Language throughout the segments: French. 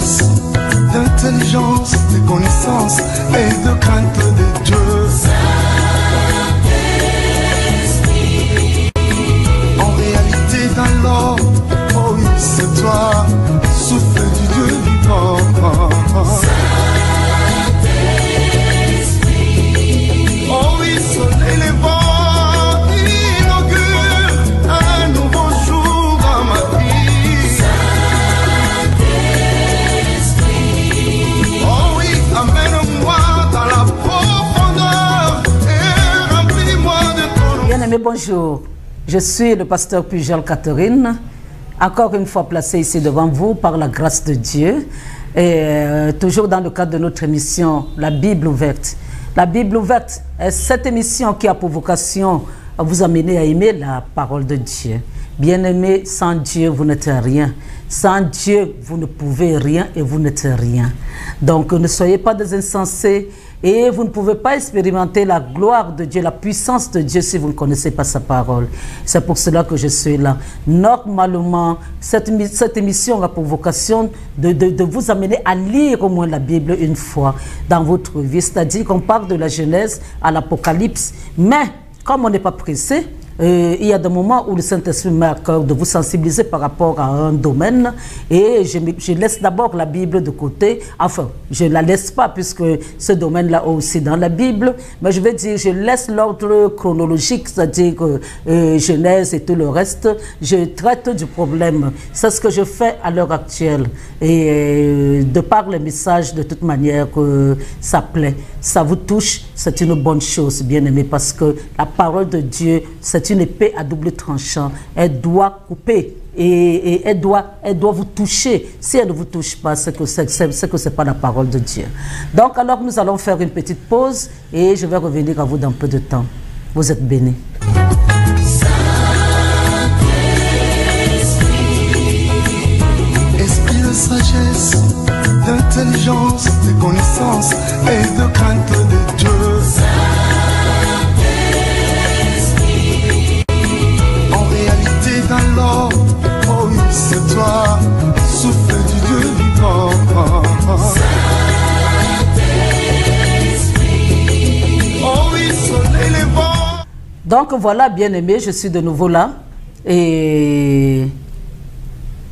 sagesse, d'intelligence, de connaissance et de crainte de Dieu. Saint-Esprit. En réalité dans l'or, oh oui c'est toi, souffle du Dieu vivant. Saint-Esprit. Oh oui, soleil levant. Bien-aimés, bonjour. Je suis le pasteur Pujol Catherine, encore une fois placé ici devant vous par la grâce de Dieu, et toujours dans le cadre de notre émission La Bible ouverte. La Bible ouverte est cette émission qui a pour vocation à vous amener à aimer la parole de Dieu. Bien-aimés, sans Dieu, vous n'êtes rien. Sans Dieu, vous ne pouvez rien et vous n'êtes rien. Donc, ne soyez pas des insensés. Et vous ne pouvez pas expérimenter la gloire de Dieu, la puissance de Dieu si vous ne connaissez pas sa parole. C'est pour cela que je suis là. Normalement, cette émission a pour vocation de vous amener à lire au moins la Bible une fois dans votre vie. C'est-à-dire qu'on parle de la Genèse à l'Apocalypse. Mais, comme on n'est pas pressé, il y a des moments où le Saint-Esprit met à cœur de vous sensibiliser par rapport à un domaine et je laisse d'abord la Bible de côté. Enfin, je ne la laisse pas puisque ce domaine-là aussi dans la Bible, mais je vais dire, je laisse l'ordre chronologique, c'est-à-dire Genèse et tout le reste. Je traite du problème. C'est ce que je fais à l'heure actuelle. Et de par les messages, de toute manière, ça plaît. Ça vous touche, c'est une bonne chose, bien aimé, parce que la parole de Dieu, c'est une épée à double tranchant. Elle doit couper et elle doit vous toucher. Si elle ne vous touche pas, c'est que ce n'est pas la parole de Dieu. Donc alors nous allons faire une petite pause et je vais revenir à vous dans peu de temps. Vous êtes bénis. Esprit de sagesse, d'intelligence, de connaissance et de crainte de Dieu. Dans l'or, oh oui, c'est toi, souffle du Dieu vivant. Saint-Esprit. Oh oui, soleil levant. Donc voilà, bien-aimés, je suis de nouveau là. Et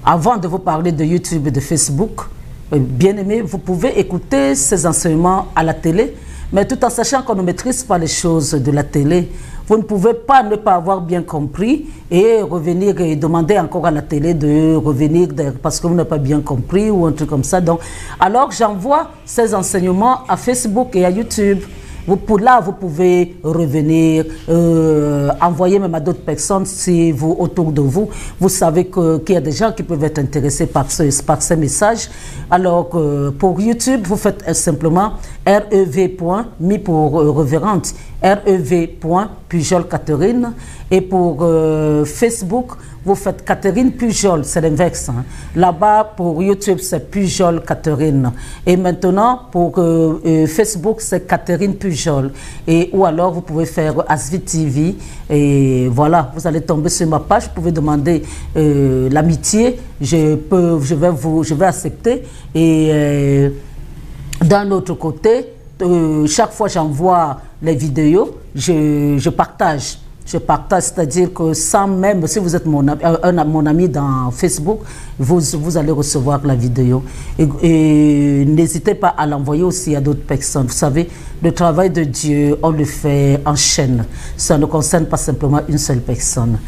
avant de vous parler de YouTube et de Facebook, bien-aimés, vous pouvez écouter ces enseignements à la télé, mais tout en sachant qu'on ne maîtrise pas les choses de la télé. Vous ne pouvez pas ne pas avoir bien compris et revenir et demander encore à la télé de revenir parce que vous n'avez pas bien compris ou un truc comme ça. Donc, alors j'envoie ces enseignements à Facebook et à YouTube. Vous pouvez revenir, envoyer même à d'autres personnes si vous, autour de vous, vous savez qu'il y a des gens qui peuvent être intéressés par ces messages. Alors, pour YouTube, vous faites simplement rev. mis pour révérente, rev.Pujol Catherine. Et pour Facebook, vous faites Catherine Pujol, c'est l'inverse. Hein. Là-bas, pour YouTube, c'est Pujol Catherine. Et maintenant, pour Facebook, c'est Catherine Pujol. Ou alors, vous pouvez faire Asvi TV. Et voilà, vous allez tomber sur ma page. Vous pouvez demander l'amitié. Je vais accepter. Et d'un autre côté, chaque fois j'envoie les vidéos, je partage. Je partage, c'est-à-dire que sans même, si vous êtes mon ami dans Facebook, vous allez recevoir la vidéo. Et n'hésitez pas à l'envoyer aussi à d'autres personnes. Vous savez, le travail de Dieu, on le fait en chaîne. Ça ne concerne pas simplement une seule personne.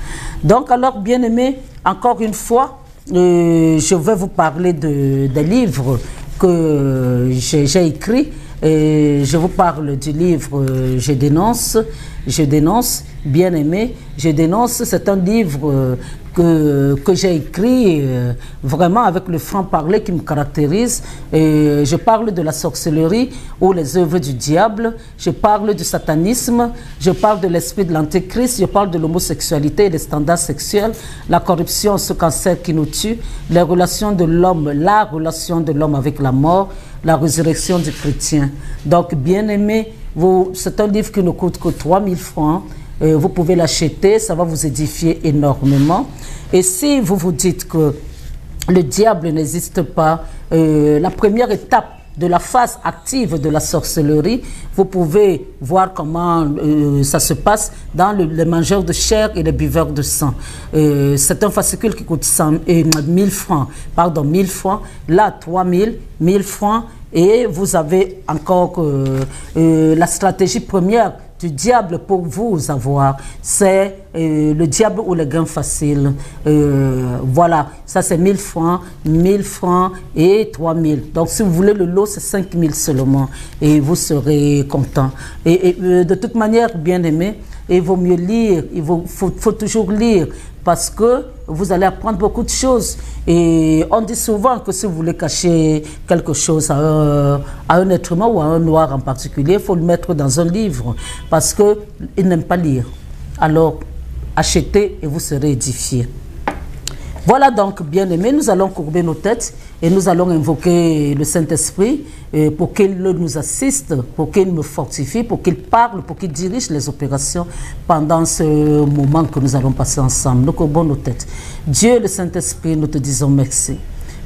Donc alors, bien aimés, encore une fois, je vais vous parler des livres que j'ai écrits. Je vous parle du livre Je dénonce, bien aimé, Je dénonce, c'est un livre que j'ai écrit vraiment avec le franc-parler qui me caractérise. Je parle de la sorcellerie ou les œuvres du diable, je parle du satanisme, je parle de l'esprit de l'antéchrist, je parle de l'homosexualité et des standards sexuels, la corruption, ce cancer qui nous tue, les relations de l'homme, la relation de l'homme avec la mort, la résurrection du chrétien. Donc, bien aimé, c'est un livre qui ne coûte que 3000 francs. Vous pouvez l'acheter, ça va vous édifier énormément. Et si vous vous dites que le diable n'existe pas. La première étape de la phase active de la sorcellerie, vous pouvez voir comment ça se passe dans les mangeurs de chair et les buveurs de sang. C'est un fascicule qui coûte 1000 francs, pardon, 1000 francs, là 3000, 1000 francs, et vous avez encore la stratégie première du diable pour vous avoir, c'est le diable ou le gain facile. Voilà, ça c'est 1000 francs et 3000. Donc si vous voulez le lot, c'est 5000 seulement et vous serez content. Et de toute manière, bien aimé, il vaut mieux lire, faut toujours lire parce que vous allez apprendre beaucoup de choses. Et on dit souvent que si vous voulez cacher quelque chose à un être humain ou à un noir en particulier, il faut le mettre dans un livre parce qu'il n'aime pas lire. Alors, achetez et vous serez édifiés. Voilà donc, bien aimés, nous allons courber nos têtes et nous allons invoquer le Saint-Esprit pour qu'il nous assiste, pour qu'il me fortifie, pour qu'il parle, pour qu'il dirige les opérations pendant ce moment que nous allons passer ensemble. Nous courbons nos têtes. Dieu, le Saint-Esprit, nous te disons merci.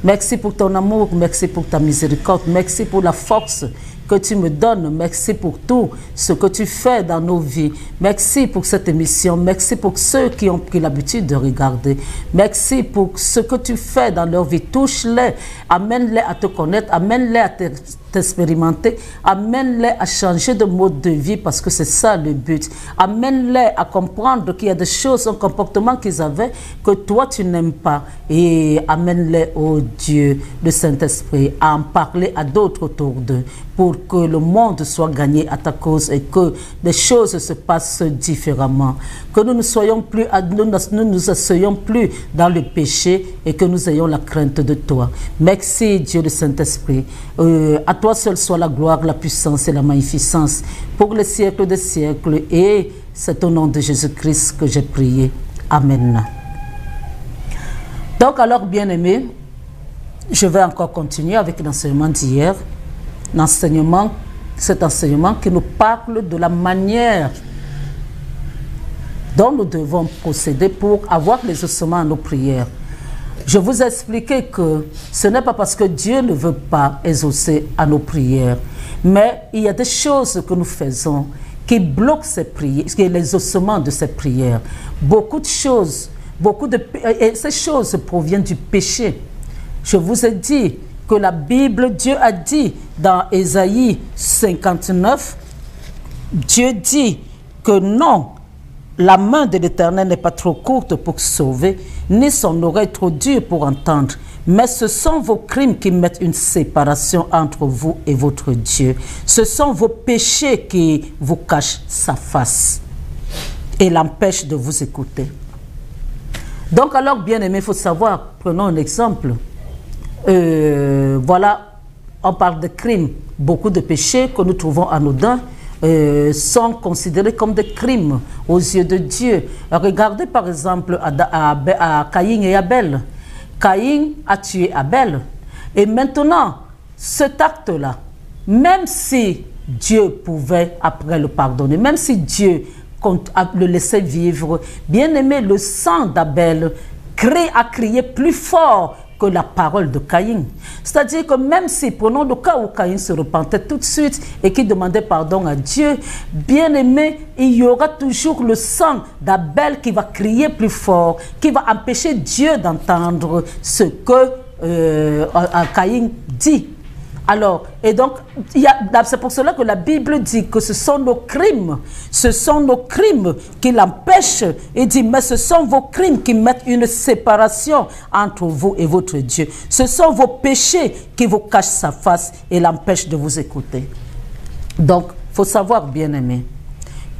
Merci pour ton amour, merci pour ta miséricorde, merci pour la force que tu me donnes, merci pour tout ce que tu fais dans nos vies. Merci pour cette émission, merci pour ceux qui ont pris l'habitude de regarder. Merci pour ce que tu fais dans leur vie. Touche-les, amène-les à te connaître, amène-les à t'expérimenter, amène-les à changer de mode de vie parce que c'est ça le but. Amène-les à comprendre qu'il y a des choses, un comportement qu'ils avaient que toi tu n'aimes pas et amène-les, oh Dieu, le Saint-Esprit, à en parler à d'autres autour d'eux pour que le monde soit gagné à ta cause et que les choses se passent différemment. Que nous ne soyons plus, nous nous asseyons plus dans le péché et que nous ayons la crainte de toi. Merci Dieu le Saint-Esprit. À toi seul soit la gloire, la puissance et la magnificence pour les siècles des siècles. Et c'est au nom de Jésus-Christ que j'ai prié. Amen. Donc alors, bien-aimés, je vais encore continuer avec l'enseignement d'hier. Cet enseignement qui nous parle de la manière dont nous devons procéder pour avoir les ossements à nos prières. Je vous ai expliqué que ce n'est pas parce que Dieu ne veut pas exaucer à nos prières, mais il y a des choses que nous faisons qui bloquent ces prières, les ossements de ces prières. Beaucoup de choses, et ces choses proviennent du péché. Je vous ai dit que la Bible, Dieu a dit dans Ésaïe 59, Dieu dit que non, la main de l'Éternel n'est pas trop courte pour sauver, ni son oreille trop dure pour entendre. Mais ce sont vos crimes qui mettent une séparation entre vous et votre Dieu. Ce sont vos péchés qui vous cachent sa face et l'empêchent de vous écouter. Donc alors, bien aimé, il faut savoir, prenons un exemple. Voilà, on parle de crimes. Beaucoup de péchés que nous trouvons anodins sont considérés comme des crimes aux yeux de Dieu. Regardez par exemple à Caïn et Abel. Caïn a tué Abel. Et maintenant, cet acte-là, même si Dieu pouvait après le pardonner, même si Dieu le laissait vivre, bien aimé, le sang d'Abel a crié plus fort que la parole de Caïn. C'est-à-dire que même si, prenons le cas où Caïn se repentait tout de suite et qu'il demandait pardon à Dieu, bien aimé, il y aura toujours le sang d'Abel qui va crier plus fort, qui va empêcher Dieu d'entendre ce que Caïn dit. Alors, et donc, c'est pour cela que la Bible dit que ce sont nos crimes qui l'empêchent. Il dit, mais ce sont vos crimes qui mettent une séparation entre vous et votre Dieu. Ce sont vos péchés qui vous cachent sa face et l'empêchent de vous écouter. Donc, il faut savoir, bien-aimé,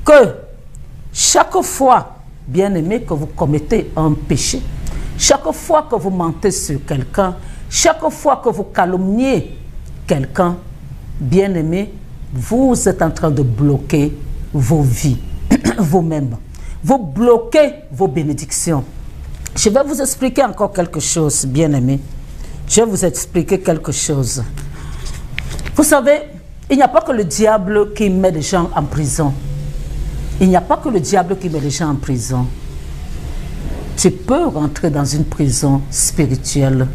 que chaque fois, bien-aimé, que vous commettez un péché, chaque fois que vous mentez sur quelqu'un, chaque fois que vous calomniez quelqu'un, bien-aimé, vous êtes en train de bloquer vos vies, vous-même. Vous bloquez vos bénédictions. Je vais vous expliquer encore quelque chose, bien-aimé. Je vais vous expliquer quelque chose. Vous savez, il n'y a pas que le diable qui met les gens en prison. Il n'y a pas que le diable qui met les gens en prison. Tu peux rentrer dans une prison spirituelle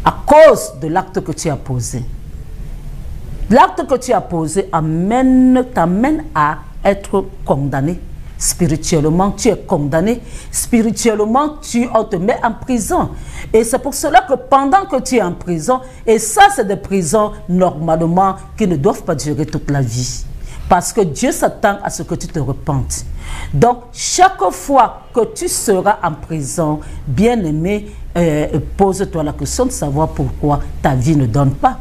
à cause de l'acte que tu as posé. L'acte que tu as posé t'amène à être condamné. Spirituellement, tu es condamné. Spirituellement, on te met en prison. Et c'est pour cela que pendant que tu es en prison, et ça c'est des prisons normalement qui ne doivent pas durer toute la vie. Parce que Dieu s'attend à ce que tu te repentes. Donc, chaque fois que tu seras en prison, bien-aimé, pose-toi la question de savoir pourquoi ta vie ne donne pas.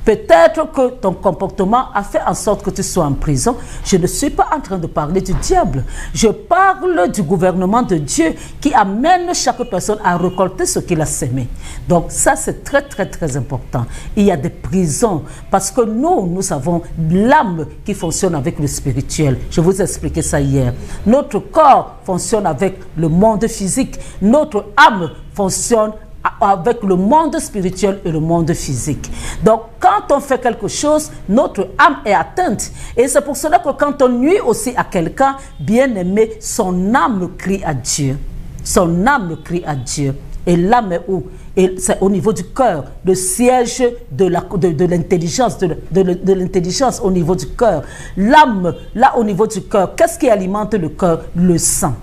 Peut-être que ton comportement a fait en sorte que tu sois en prison. Je ne suis pas en train de parler du diable. Je parle du gouvernement de Dieu qui amène chaque personne à récolter ce qu'il a sémé. Donc ça, c'est très, très, très important. Il y a des prisons parce que nous avons l'âme qui fonctionne avec le spirituel. Je vous ai expliqué ça hier. Notre corps fonctionne avec le monde physique. Notre âme fonctionne avec le monde spirituel et le monde physique. Donc, quand on fait quelque chose, notre âme est atteinte. Et c'est pour cela que quand on nuit aussi à quelqu'un, bien aimé, son âme crie à Dieu. Son âme crie à Dieu. Et l'âme est où? C'est au niveau du cœur, le siège de l'intelligence, de l'intelligence au niveau du cœur. L'âme, là au niveau du cœur, qu'est-ce qui alimente le cœur? Le sang.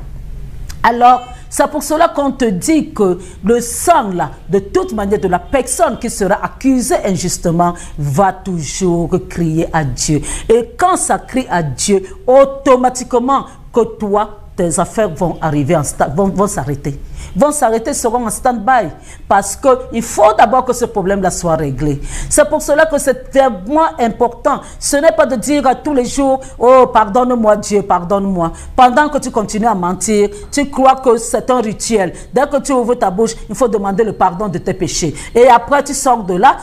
Alors, c'est pour cela qu'on te dit que le sang, là, de toute manière, de la personne qui sera accusée injustement, va toujours crier à Dieu. Et quand ça crie à Dieu, automatiquement, que toi, tes affaires vont arriver, vont s'arrêter. Vont s'arrêter, seront en stand-by. Parce qu'il faut d'abord que ce problème-là soit réglé. C'est pour cela que c'est vraiment important. Ce n'est pas de dire à tous les jours, oh, pardonne-moi Dieu, pardonne-moi. Pendant que tu continues à mentir, tu crois que c'est un rituel. Dès que tu ouvres ta bouche, il faut demander le pardon de tes péchés. Et après, tu sors de là,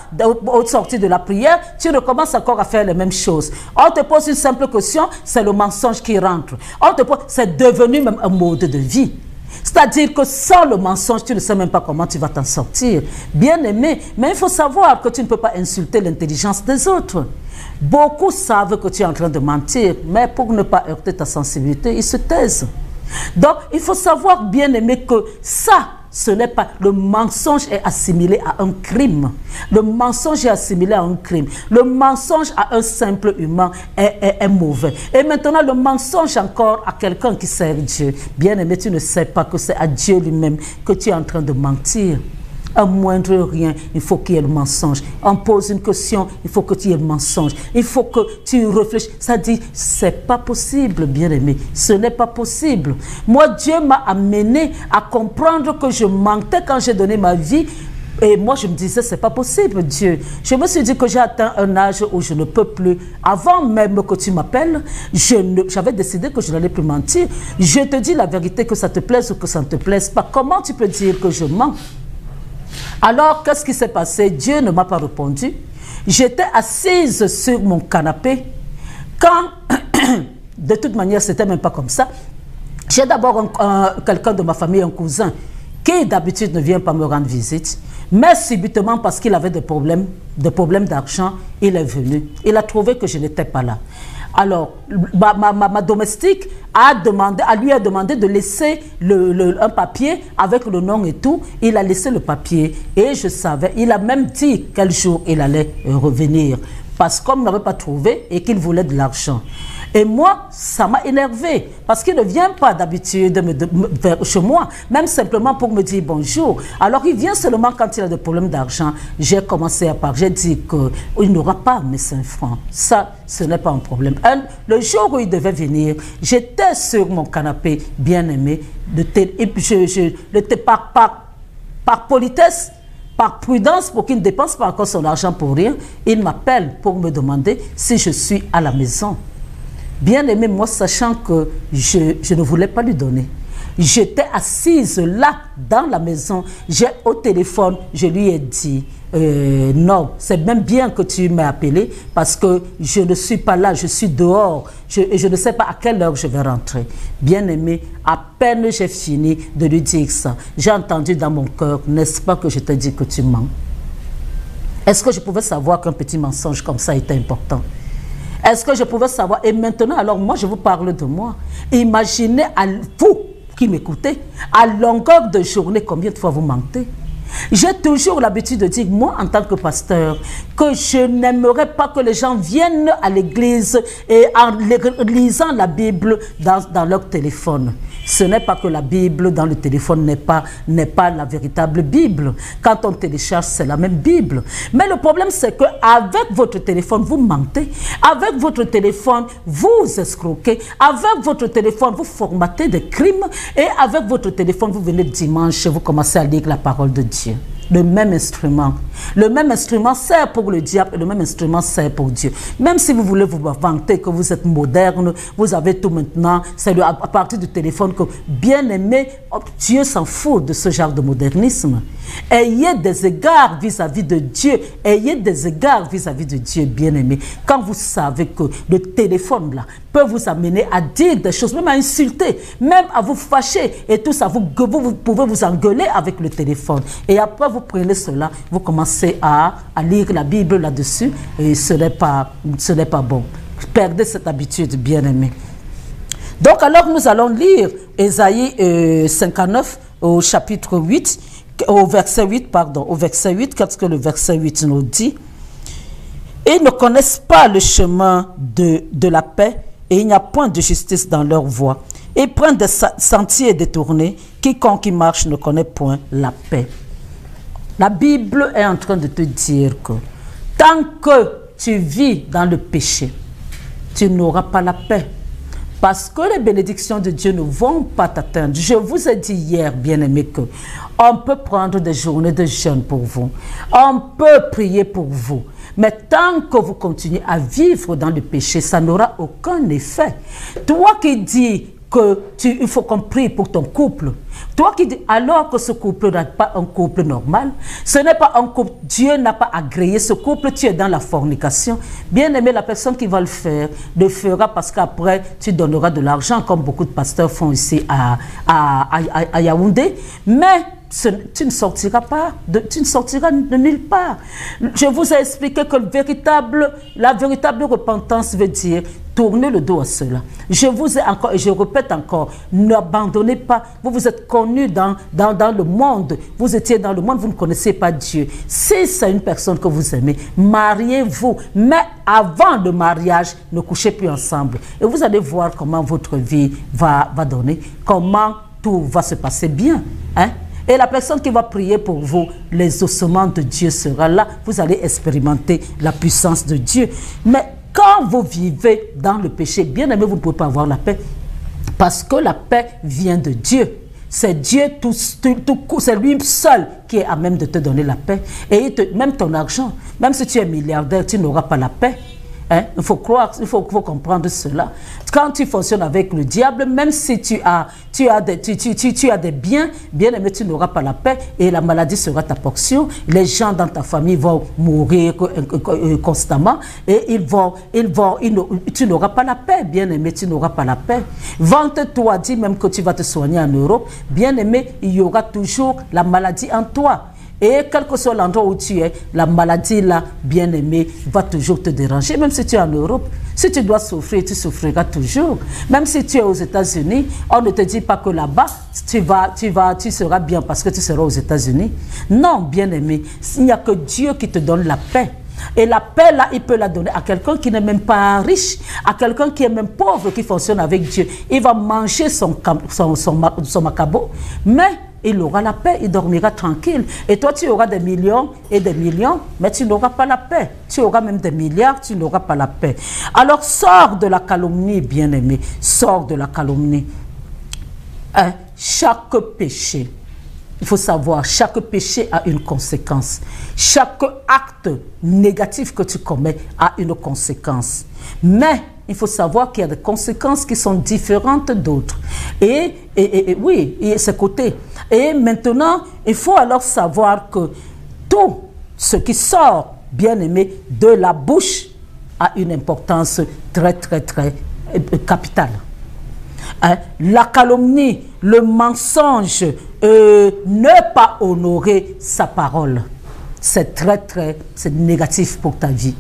au sortir de la prière, tu recommences encore à faire les mêmes choses. On te pose une simple question, c'est le mensonge qui rentre. On te pose, c'est devenu même un mode de vie. C'est-à-dire que sans le mensonge, tu ne sais même pas comment tu vas t'en sortir. Bien aimé, mais il faut savoir que tu ne peux pas insulter l'intelligence des autres. Beaucoup savent que tu es en train de mentir, mais pour ne pas heurter ta sensibilité, ils se taisent. Donc, il faut savoir, bien aimé, que ça, ce n'est pas... Le mensonge est assimilé à un crime. Le mensonge est assimilé à un crime. Le mensonge à un simple humain est mauvais. Et maintenant, le mensonge encore à quelqu'un qui sert Dieu. Bien aimé, tu ne sais pas que c'est à Dieu lui-même que tu es en train de mentir. Un moindre rien, il faut qu'il y ait le mensonge. On pose une question, il faut que tu aies le mensonge. Il faut que tu réfléchisses. Ça dit, c'est pas possible, bien aimé. Ce n'est pas possible. Moi, Dieu m'a amené à comprendre que je mentais quand j'ai donné ma vie. Et moi, je me disais, c'est pas possible, Dieu. Je me suis dit que j'ai atteint un âge où je ne peux plus. Avant même que tu m'appelles, j'avais décidé que je n'allais plus mentir. Je te dis la vérité, que ça te plaise ou que ça ne te plaise pas. Comment tu peux dire que je mens? Alors, qu'est-ce qui s'est passé? Dieu ne m'a pas répondu. J'étais assise sur mon canapé. Quand, de toute manière, c'était même pas comme ça. J'ai d'abord quelqu'un de ma famille, un cousin, qui d'habitude ne vient pas me rendre visite. Mais subitement, parce qu'il avait des problèmes d'argent, il est venu. Il a trouvé que je n'étais pas là. Alors, ma domestique lui a demandé de laisser un papier avec le nom et tout. Il a laissé le papier et je savais, il a même dit quel jour il allait revenir. Parce qu'on ne m'avait pas trouvé et qu'il voulait de l'argent. Et moi, ça m'a énervé parce qu'il ne vient pas d'habitude chez moi, même simplement pour me dire bonjour. Alors il vient seulement quand il a des problèmes d'argent. J'ai commencé à parler, j'ai dit qu'il n'aura pas mes 5 francs. Ça, ce n'est pas un problème. Le jour où il devait venir, j'étais sur mon canapé, bien aimé, par politesse, par prudence, pour qu'il ne dépense pas encore son argent pour rien, il m'appelle pour me demander si je suis à la maison. Bien aimé, moi, sachant que je ne voulais pas lui donner. J'étais assise là, dans la maison. Au téléphone, je lui ai dit, non, c'est même bien que tu m'aies appelé parce que je ne suis pas là, je suis dehors. Je ne sais pas à quelle heure je vais rentrer. Bien aimé, à peine j'ai fini de lui dire ça, j'ai entendu dans mon cœur, n'est-ce pas que je te dis que tu mens? Est-ce que je pouvais savoir qu'un petit mensonge comme ça était important? Est-ce que je pouvais savoir? Et maintenant, alors moi, je vous parle de moi. Imaginez, vous qui m'écoutez, à longueur de journée, combien de fois vous mentez? J'ai toujours l'habitude de dire, moi en tant que pasteur, que je n'aimerais pas que les gens viennent à l'église et en lisant la Bible dans leur téléphone. Ce n'est pas que la Bible dans le téléphone n'est pas la véritable Bible. Quand on télécharge, c'est la même Bible. Mais le problème, c'est qu'avec votre téléphone, vous mentez. Avec votre téléphone, vous escroquez. Avec votre téléphone, vous formatez des crimes. Et avec votre téléphone, vous venez dimanche et vous commencez à lire la parole de Dieu. Le même instrument. Le même instrument sert pour le diable et le même instrument sert pour Dieu. Même si vous voulez vous vanter que vous êtes moderne, vous avez tout maintenant, c'est à partir du téléphone que, bien aimé, Dieu s'en fout de ce genre de modernisme. Ayez des égards vis-à-vis de Dieu. Ayez des égards vis-à-vis de Dieu, bien aimé. Quand vous savez que le téléphone là peut vous amener à dire des choses, même à insulter, même à vous fâcher et tout ça, vous pouvez vous engueuler avec le téléphone. Et après vous prenez cela, vous commencez à lire la Bible là-dessus et ce n'est pas bon. Perdez cette habitude, bien aimé. Donc alors nous allons lire Ésaïe 59 au chapitre 8, au verset 8, pardon, au verset 8, qu'est-ce que le verset 8 nous dit? Ils ne connaissent pas le chemin de la paix et il n'y a point de justice dans leur voie. Ils prennent des sentiers détournés, quiconque y marche ne connaît point la paix. La Bible est en train de te dire que tant que tu vis dans le péché, tu n'auras pas la paix. Parce que les bénédictions de Dieu ne vont pas t'atteindre. Je vous ai dit hier, bien-aimé, qu'on peut prendre des journées de jeûne pour vous. On peut prier pour vous. Mais tant que vous continuez à vivre dans le péché, ça n'aura aucun effet. Toi qui dis il faut qu'on prie pour ton couple. Toi qui dis, alors que ce couple n'est pas un couple normal, ce n'est pas un couple, Dieu n'a pas agréé ce couple, tu es dans la fornication. Bien aimé, la personne qui va le fera parce qu'après, tu donneras de l'argent, comme beaucoup de pasteurs font ici à Yaoundé. Mais tu ne sortiras pas, tu ne sortiras de nulle part. Je vous ai expliqué que la véritable repentance veut dire tourner le dos à cela. Je vous ai encore, et je répète encore, n'abandonnez pas. Vous vous êtes connus dans le monde. Vous étiez dans le monde, vous ne connaissez pas Dieu. Si c'est une personne que vous aimez, mariez-vous. Mais avant le mariage, ne couchez plus ensemble. Et vous allez voir comment votre vie va donner, comment tout va se passer bien. Hein? Et la personne qui va prier pour vous, les ossements de Dieu sera là. Vous allez expérimenter la puissance de Dieu. Mais quand vous vivez dans le péché, bien aimé, vous ne pouvez pas avoir la paix. Parce que la paix vient de Dieu. C'est Dieu, c'est lui seul qui est à même de te donner la paix. Et même ton argent, même si tu es milliardaire, tu n'auras pas la paix. Hein? Il faut croire, il faut comprendre cela. Quand tu fonctionnes avec le diable, même si tu as des biens, bien aimé, tu n'auras pas la paix et la maladie sera ta portion. Les gens dans ta famille vont mourir constamment et tu n'auras pas la paix, bien aimé, tu n'auras pas la paix. Vante-toi, dis même que tu vas te soigner en Europe, bien aimé, il y aura toujours la maladie en toi. Et quel que soit l'endroit où tu es, la maladie là, bien aimé, va toujours te déranger. Même si tu es en Europe, si tu dois souffrir, tu souffriras toujours. Même si tu es aux États-Unis, on ne te dit pas que là-bas, tu seras bien parce que tu seras aux États-Unis. Non, bien aimé, il n'y a que Dieu qui te donne la paix. Et la paix, là, il peut la donner à quelqu'un qui n'est même pas riche, à quelqu'un qui est même pauvre, qui fonctionne avec Dieu. Il va manger son macabo, mais il aura la paix, il dormira tranquille. Et toi, tu auras des millions et des millions, mais tu n'auras pas la paix. Tu auras même des milliards, tu n'auras pas la paix. Alors, sors de la calomnie, bien-aimé. Sors de la calomnie. Hein? Chaque péché, il faut savoir, chaque péché a une conséquence. Chaque acte négatif que tu commets a une conséquence. Mais il faut savoir qu'il y a des conséquences qui sont différentes d'autres. Et oui, il y a ce côté. Et maintenant, il faut alors savoir que tout ce qui sort, bien aimé, de la bouche a une importance très, très, très capitale. Hein? La calomnie, le mensonge, ne pas honorer sa parole, c'est très, très négatif pour ta vie.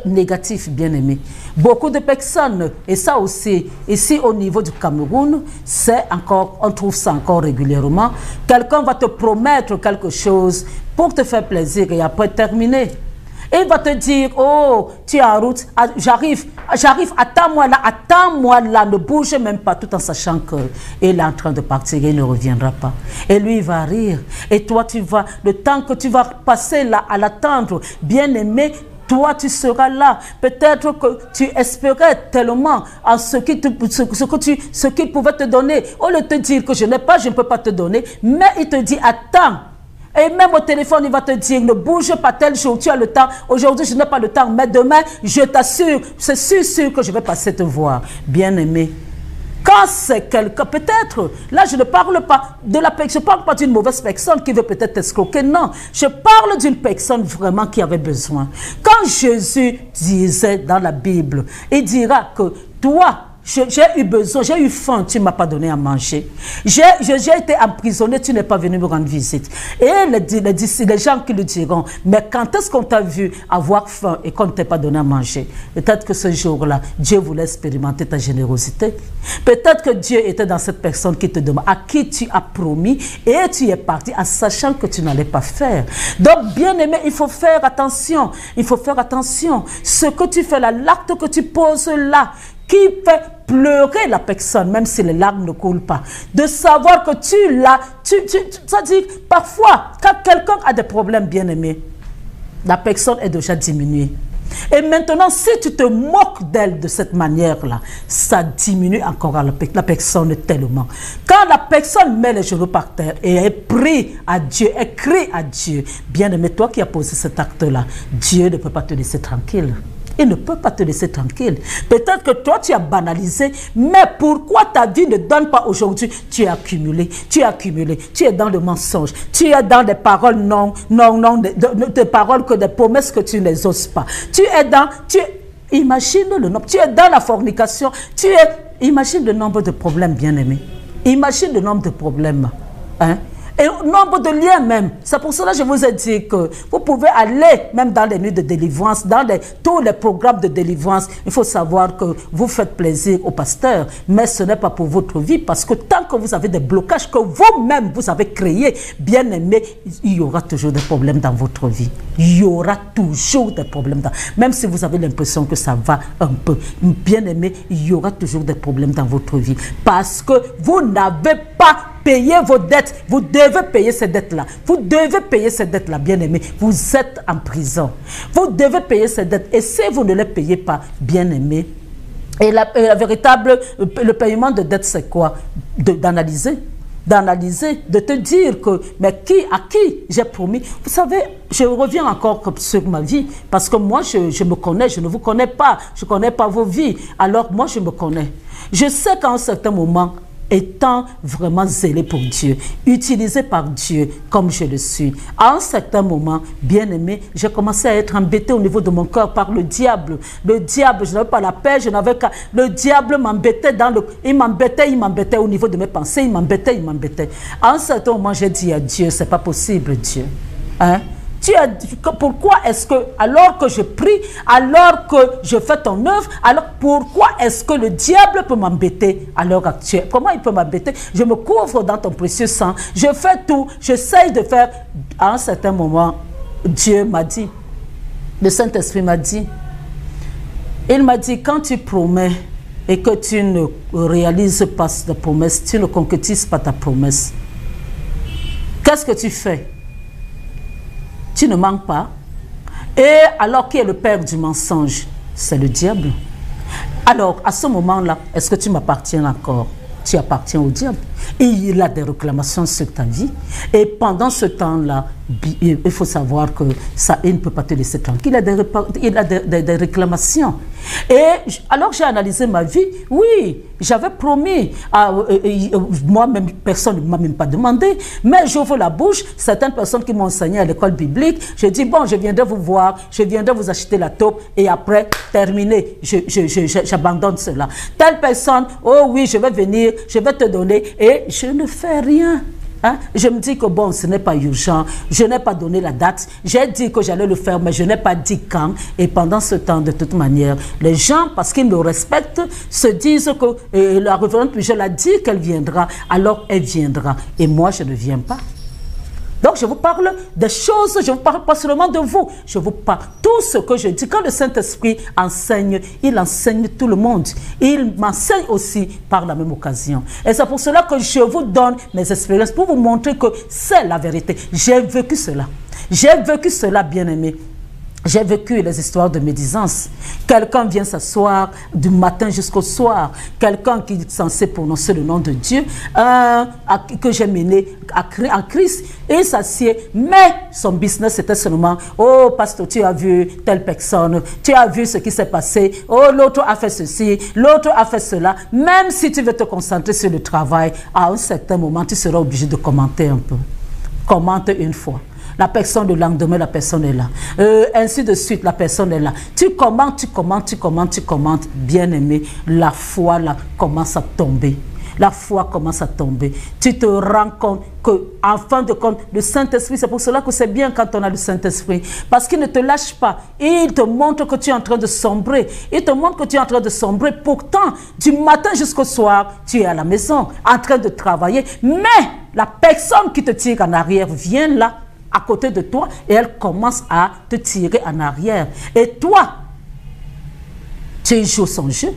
négatif, bien aimé. Beaucoup de personnes, et ça aussi, ici au niveau du Cameroun, c'est encore, on trouve ça encore régulièrement. Quelqu'un va te promettre quelque chose pour te faire plaisir et après terminer. Et il va te dire, oh, tu es en route, j'arrive, attends-moi là, ne bouge même pas, tout en sachant qu'il est en train de partir et il ne reviendra pas. Et lui, il va rire. Et toi, le temps que tu vas passer là à l'attendre, bien aimé, toi, tu seras là. Peut-être que tu espérais tellement en ce qu'il pouvait te donner. Au lieu de te dire que je n'ai pas, je ne peux pas te donner. Mais il te dit, attends. Et même au téléphone, il va te dire, ne bouge pas tel jour, tu as le temps. Aujourd'hui, je n'ai pas le temps, mais demain, je t'assure, c'est sûr que je vais passer te voir. Bien aimé. Quand c'est quelqu'un, peut-être, là je ne parle pas de la personne, je ne parle pas d'une mauvaise personne qui veut peut-être escroquer, non. Je parle d'une personne vraiment qui avait besoin. Quand Jésus disait dans la Bible, il dira que toi, j'ai eu besoin, j'ai eu faim, tu ne m'as pas donné à manger. J'ai été emprisonné, tu n'es pas venu me rendre visite. Et les gens qui le diront, mais quand est-ce qu'on t'a vu avoir faim et qu'on ne t'a pas donné à manger? Peut-être que ce jour-là, Dieu voulait expérimenter ta générosité. Peut-être que Dieu était dans cette personne qui te demande, à qui tu as promis, et tu es parti en sachant que tu n'allais pas faire. Donc, bien aimé, il faut faire attention. Il faut faire attention. Ce que tu fais là, l'acte que tu poses là, qui fait pleurer la personne, même si les larmes ne coulent pas. De savoir que tu l'as, c'est-à-dire, parfois, quand quelqu'un a des problèmes, bien aimés, la personne est déjà diminuée. Et maintenant, si tu te moques d'elle de cette manière-là, ça diminue encore la personne tellement. Quand la personne met les genoux par terre et elle prie à Dieu, elle crie à Dieu, bien aimé, toi qui as posé cet acte-là, Dieu ne peut pas te laisser tranquille. Il ne peut pas te laisser tranquille. Peut-être que toi, tu as banalisé, mais pourquoi ta vie ne donne pas aujourd'hui? Tu es accumulé, tu es dans le mensonge, tu es dans des paroles des paroles que des promesses que tu ne oses pas. Imagine le nombre, tu es dans la fornication, imagine le nombre de problèmes, bien-aimés. Imagine le nombre de problèmes, hein? Et au nombre de liens même. C'est pour cela que je vous ai dit que vous pouvez aller même dans les nuits de délivrance, dans tous les programmes de délivrance. Il faut savoir que vous faites plaisir au pasteur, mais ce n'est pas pour votre vie, parce que tant que vous avez des blocages que vous-même vous avez créés, bien aimé, il y aura toujours des problèmes dans votre vie. Il y aura toujours des problèmes. Même si vous avez l'impression que ça va un peu, bien aimé, il y aura toujours des problèmes dans votre vie. Parce que vous n'avez pas payé vos dettes. Vous devez payer ces dettes-là. Vous devez payer ces dettes-là, bien aimé. Vous êtes en prison. Vous devez payer ces dettes. Et si vous ne les payez pas, bien aimé, et le paiement de dettes, c'est quoi? D'analyser, de te dire que, mais à qui j'ai promis? Vous savez, je reviens encore sur ma vie, parce que moi, je me connais, je ne vous connais pas, je ne connais pas vos vies, alors moi, je me connais. Je sais qu'à un certain moment, étant vraiment zélé pour Dieu, utilisé par Dieu comme je le suis, à un certain moment, bien aimé, j'ai commencé à être embêté au niveau de mon cœur par le diable. Le diable, je n'avais pas la paix, je n'avais qu'à... Le diable m'embêtait il m'embêtait au niveau de mes pensées, il m'embêtait. À un certain moment, j'ai dit à Dieu, c'est pas possible, Dieu. Hein? Pourquoi est-ce que, alors que je prie, alors que je fais ton œuvre, alors pourquoi est-ce que le diable peut m'embêter à l'heure actuelle? Comment il peut m'embêter? Je me couvre dans ton précieux sang, je fais tout, j'essaye de faire. À un certain moment, Dieu m'a dit, le Saint-Esprit m'a dit, il m'a dit, quand tu promets et que tu ne réalises pas ta promesse, tu ne concrétises pas ta promesse, qu'est-ce que tu fais? Tu ne manques pas. Et alors, qui est le père du mensonge? C'est le diable. Alors, à ce moment-là, est-ce que tu m'appartiens encore? Tu appartiens au diable. Et il a des réclamations sur ta vie. Et pendant ce temps-là, il faut savoir que ça, il ne peut pas te laisser tranquille. Il a des réclamations. Et alors j'ai analysé ma vie. Oui, j'avais promis. Moi-même, personne ne m'a même pas demandé. Mais j'ouvre la bouche. Certaines personnes qui m'ont enseigné à l'école biblique, je dis, bon, je viendrai vous voir, je viendrai vous acheter la taupe. Et après, terminé, j'abandonne cela. Telle personne, oh oui, je vais venir, je vais te donner. Et je ne fais rien. Hein? Je me dis que bon, ce n'est pas urgent, je n'ai pas donné la date, j'ai dit que j'allais le faire, mais je n'ai pas dit quand. Et pendant ce temps, de toute manière, les gens, parce qu'ils me respectent, se disent que la révérende Pujol a dit qu'elle viendra, alors elle viendra. Et moi, je ne viens pas. Donc, je vous parle des choses, je ne vous parle pas seulement de vous, je vous parle tout ce que je dis. Quand le Saint-Esprit enseigne, il enseigne tout le monde. Il m'enseigne aussi par la même occasion. Et c'est pour cela que je vous donne mes expériences, pour vous montrer que c'est la vérité. J'ai vécu cela. J'ai vécu cela, bien-aimé. J'ai vécu les histoires de médisance. Quelqu'un vient s'asseoir du matin jusqu'au soir. Quelqu'un qui est censé prononcer le nom de Dieu, que j'ai mené en Christ, et s'assied. Mais son business était seulement, oh pasteur, tu as vu telle personne, tu as vu ce qui s'est passé, oh l'autre a fait ceci, l'autre a fait cela. Même si tu veux te concentrer sur le travail, à un certain moment, tu seras obligé de commenter un peu. Commente une fois. La personne, le lendemain, la personne est là. Ainsi de suite, la personne est là. Tu commentes, tu commentes, tu commentes, tu commentes. Bien aimé, la foi là commence à tomber. La foi commence à tomber. Tu te rends compte que, en fin de compte, le Saint-Esprit, c'est pour cela que c'est bien quand on a le Saint-Esprit. Parce qu'il ne te lâche pas. Il te montre que tu es en train de sombrer. Il te montre que tu es en train de sombrer. Pourtant, du matin jusqu'au soir, tu es à la maison, en train de travailler. Mais la personne qui te tire en arrière vient là, à côté de toi, et elle commence à te tirer en arrière. Et toi, tu joues son jeu.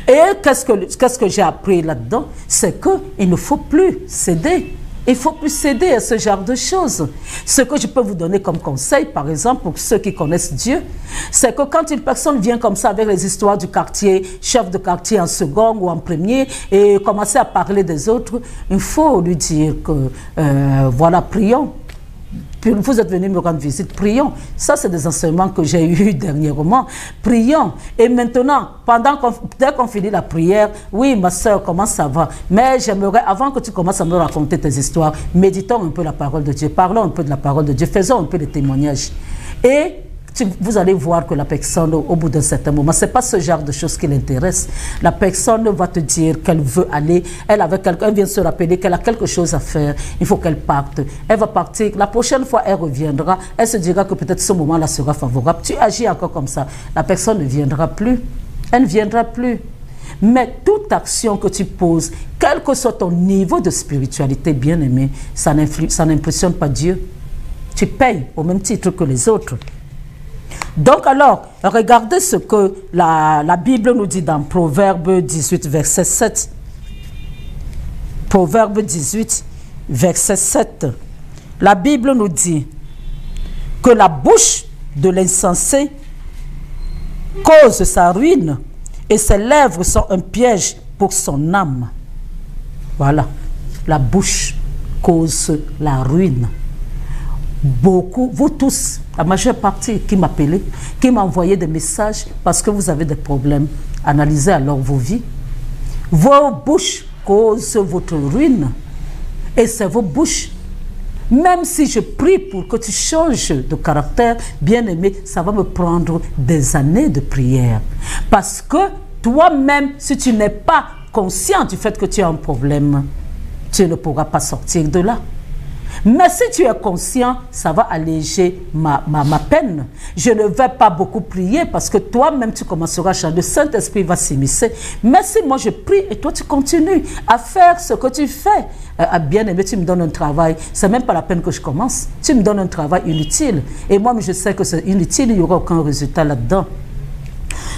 Et qu'est-ce que j'ai appris là-dedans? C'est qu'il ne faut plus céder. Il ne faut plus céder à ce genre de choses. Ce que je peux vous donner comme conseil, par exemple, pour ceux qui connaissent Dieu, c'est que quand une personne vient comme ça avec les histoires du quartier, chef de quartier en second ou en premier, et commencer à parler des autres, il faut lui dire que, voilà, prions. Puis vous êtes venu me rendre visite, prions. Ça, c'est des enseignements que j'ai eus dernièrement. Prions. Et maintenant, dès qu'on finit la prière, oui, ma soeur, comment ça va? Mais j'aimerais, avant que tu commences à me raconter tes histoires, méditons un peu la parole de Dieu, parlons un peu de la parole de Dieu, faisons un peu de témoignages. Et vous allez voir que la personne, au bout d'un certain moment, ce n'est pas ce genre de choses qui l'intéresse. La personne va te dire qu'elle veut aller, elle vient se rappeler qu'elle a quelque chose à faire, il faut qu'elle parte. Elle va partir, la prochaine fois elle reviendra, elle se dira que peut-être ce moment-là sera favorable. Tu agis encore comme ça, la personne ne viendra plus, elle ne viendra plus. Mais toute action que tu poses, quel que soit ton niveau de spiritualité, bien aimé, ça n'impressionne pas Dieu. Tu payes au même titre que les autres. Donc alors, regardez ce que la Bible nous dit dans Proverbe 18, verset 7. Proverbe 18, verset 7. La Bible nous dit que la bouche de l'insensé cause sa ruine et ses lèvres sont un piège pour son âme. Voilà, la bouche cause la ruine. Beaucoup, vous tous, la majeure partie qui m'appelait, qui m'envoyait des messages parce que vous avez des problèmes, analysez alors vos vies. Vos bouches causent votre ruine et c'est vos bouches. Même si je prie pour que tu changes de caractère, bien aimé, ça va me prendre des années de prière. Parce que toi-même, si tu n'es pas conscient du fait que tu as un problème, tu ne pourras pas sortir de là. Mais si tu es conscient, ça va alléger ma peine. Je ne vais pas beaucoup prier parce que toi-même tu commenceras à changer. Le Saint-Esprit va s'immiscer. Mais si moi je prie et toi tu continues à faire ce que tu fais, bien aimé, tu me donnes un travail, c'est même pas la peine que je commence. Tu me donnes un travail inutile. Et moi je sais que c'est inutile, il n'y aura aucun résultat là-dedans.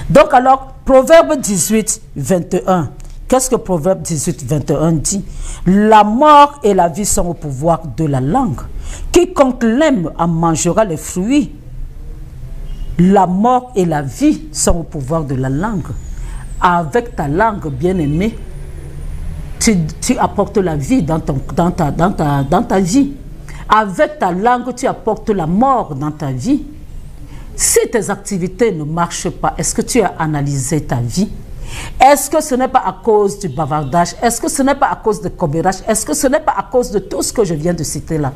Donc alors, Proverbe 18, 21. Qu'est-ce que Proverbe 18, 21 dit? La mort et la vie sont au pouvoir de la langue. Quiconque l'aime en mangera les fruits. La mort et la vie sont au pouvoir de la langue. Avec ta langue, bien-aimée, tu apportes la vie dans ta vie. Avec ta langue, tu apportes la mort dans ta vie. Si tes activités ne marchent pas, est-ce que tu as analysé ta vie? Est-ce que ce n'est pas à cause du bavardage? Est-ce que ce n'est pas à cause de commérage? Est-ce que ce n'est pas à cause de tout ce que je viens de citer là?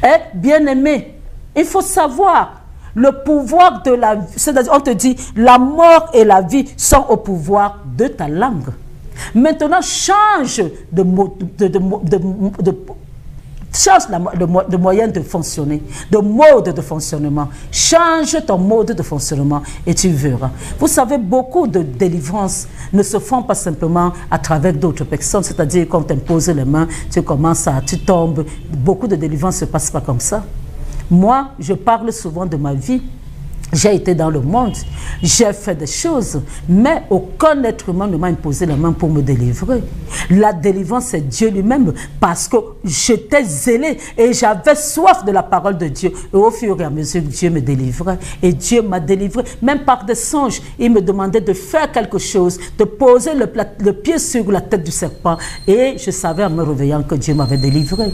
Et bien aimé, il faut savoir le pouvoir de la vie. C'est-à-dire, on te dit, la mort et la vie sont au pouvoir de ta langue. Maintenant, change Change le moyen de fonctionner, de mode de fonctionnement. Change ton mode de fonctionnement et tu verras. Vous savez, beaucoup de délivrances ne se font pas simplement à travers d'autres personnes, c'est-à-dire quand tu imposes les mains, tu tombes. Beaucoup de délivrances ne se passent pas comme ça. Moi, je parle souvent de ma vie. J'ai été dans le monde, j'ai fait des choses, mais aucun être humain ne m'a imposé la main pour me délivrer. La délivrance, c'est Dieu lui-même, parce que j'étais zélé et j'avais soif de la parole de Dieu. Et au fur et à mesure, Dieu me délivrait. Et Dieu m'a délivré, même par des songes. Il me demandait de faire quelque chose, de poser le pied sur la tête du serpent. Et je savais en me réveillant que Dieu m'avait délivré.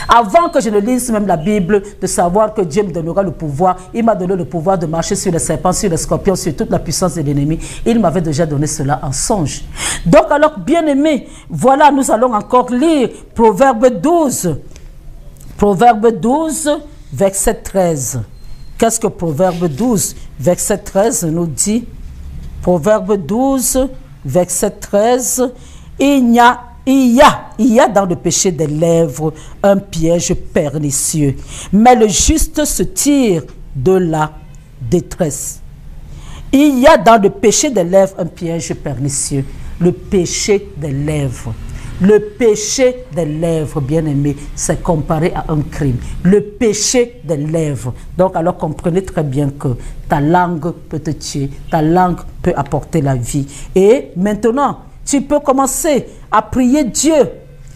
Avant que je ne lise même la Bible, de savoir que Dieu me donnera le pouvoir, il m'a donné le pouvoir de marcher sur les serpents, sur les scorpions, sur toute la puissance de l'ennemi. Il m'avait déjà donné cela en songe. Donc alors, bien-aimés, voilà, nous allons encore lire Proverbe 12. Proverbe 12, verset 13. Qu'est-ce que Proverbe 12, verset 13 nous dit? Proverbe 12, verset 13. Il y a dans le péché des lèvres un piège pernicieux, mais le juste se tire de la détresse. Il y a dans le péché des lèvres un piège pernicieux, le péché des lèvres. Le péché des lèvres, bien-aimé, c'est comparé à un crime. Le péché des lèvres. Donc, alors, comprenez très bien que ta langue peut te tuer, ta langue peut apporter la vie. Et maintenant, tu peux commencer à prier Dieu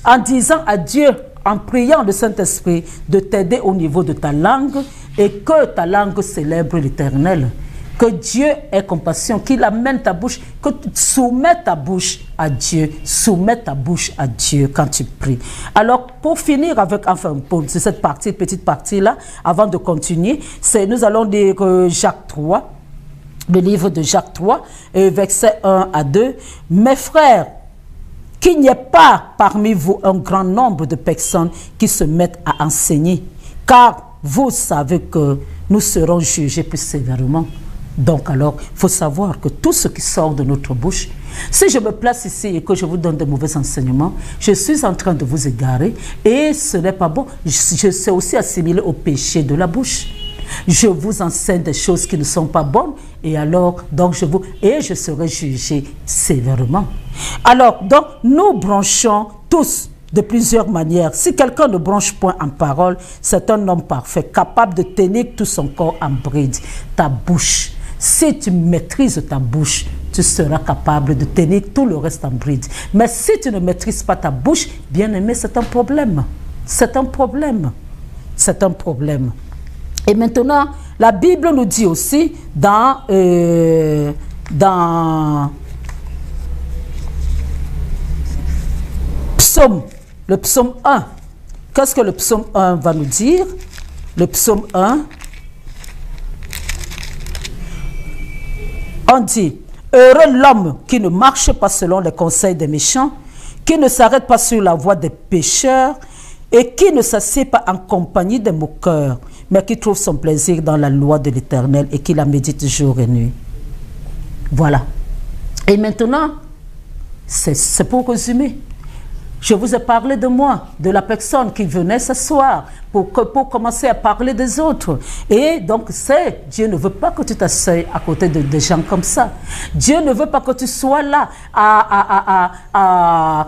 en disant à Dieu, en priant le Saint-Esprit, de t'aider au niveau de ta langue et que ta langue célèbre l'Éternel. Que Dieu ait compassion, qu'il amène ta bouche, que tu soumets ta bouche à Dieu, soumets ta bouche à Dieu quand tu pries. Alors, pour finir avec, enfin, pour cette partie, petite partie-là, avant de continuer, nous allons lire Jacques 3. Le livre de Jacques 3, versets 1 à 2. « Mes frères, qu'il n'y ait pas parmi vous un grand nombre de personnes qui se mettent à enseigner, car vous savez que nous serons jugés plus sévèrement. » Donc alors, il faut savoir que tout ce qui sort de notre bouche, si je me place ici et que je vous donne de mauvais enseignements, je suis en train de vous égarer et ce n'est pas bon. Je sais aussi assimiler au péché de la bouche. Je vous enseigne des choses qui ne sont pas bonnes et alors, donc je serai jugé sévèrement. Alors, donc, nous branchons tous de plusieurs manières. Si quelqu'un ne branche point en parole, c'est un homme parfait, capable de tenir tout son corps en bride. Ta bouche, si tu maîtrises ta bouche, tu seras capable de tenir tout le reste en bride. Mais si tu ne maîtrises pas ta bouche, bien aimé, c'est un problème. C'est un problème. C'est un problème. Et maintenant, la Bible nous dit aussi dans le psaume 1. Qu'est-ce que le psaume 1 va nous dire? Le psaume 1, on dit, « Heureux l'homme qui ne marche pas selon les conseils des méchants, qui ne s'arrête pas sur la voie des pécheurs, et qui ne s'assied pas en compagnie des moqueurs, mais qui trouve son plaisir dans la loi de l'Éternel et qui la médite jour et nuit. » Voilà. Et maintenant, c'est pour résumer. Je vous ai parlé de moi, de la personne qui venait s'asseoir pour commencer à parler des autres. Et donc, Dieu ne veut pas que tu t'asseyes à côté de gens comme ça. Dieu ne veut pas que tu sois là à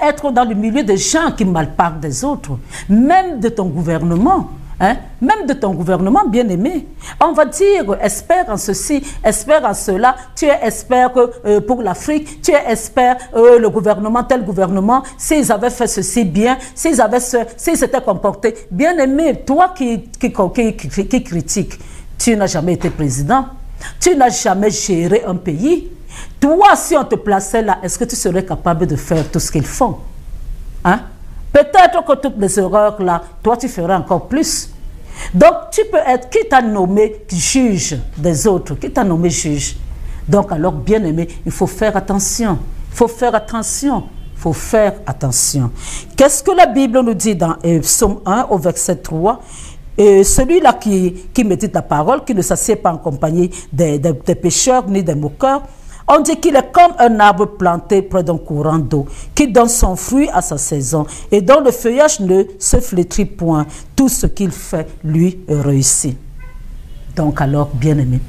être dans le milieu des gens qui malparlent des autres, même de ton gouvernement. Hein? Même de ton gouvernement bien-aimé. On va dire, espère en ceci, espère en cela, tu es expert pour l'Afrique, tu es expert le gouvernement, tel gouvernement, s'ils avaient fait ceci bien, s'ils s'étaient comportés. Bien-aimé, toi qui critique, tu n'as jamais été président, tu n'as jamais géré un pays. Toi, si on te plaçait là, est-ce que tu serais capable de faire tout ce qu'ils font? Hein? Peut-être que toutes les erreurs là, toi tu ferais encore plus. Donc tu peux être, qui t'a nommé juge des autres, qui t'a nommé juge. Donc alors bien aimé, il faut faire attention. Il faut faire attention. Il faut faire attention. Qu'est-ce que la Bible nous dit dans Psaume 1 au verset 3? Celui-là qui médite la parole, qui ne s'assied pas en compagnie des pécheurs ni des moqueurs, On dit qu'il est comme un arbre planté près d'un courant d'eau, qui donne son fruit à sa saison et dont le feuillage ne se flétrit point. Tout ce qu'il fait, lui, réussit. Donc alors, bien-aimé,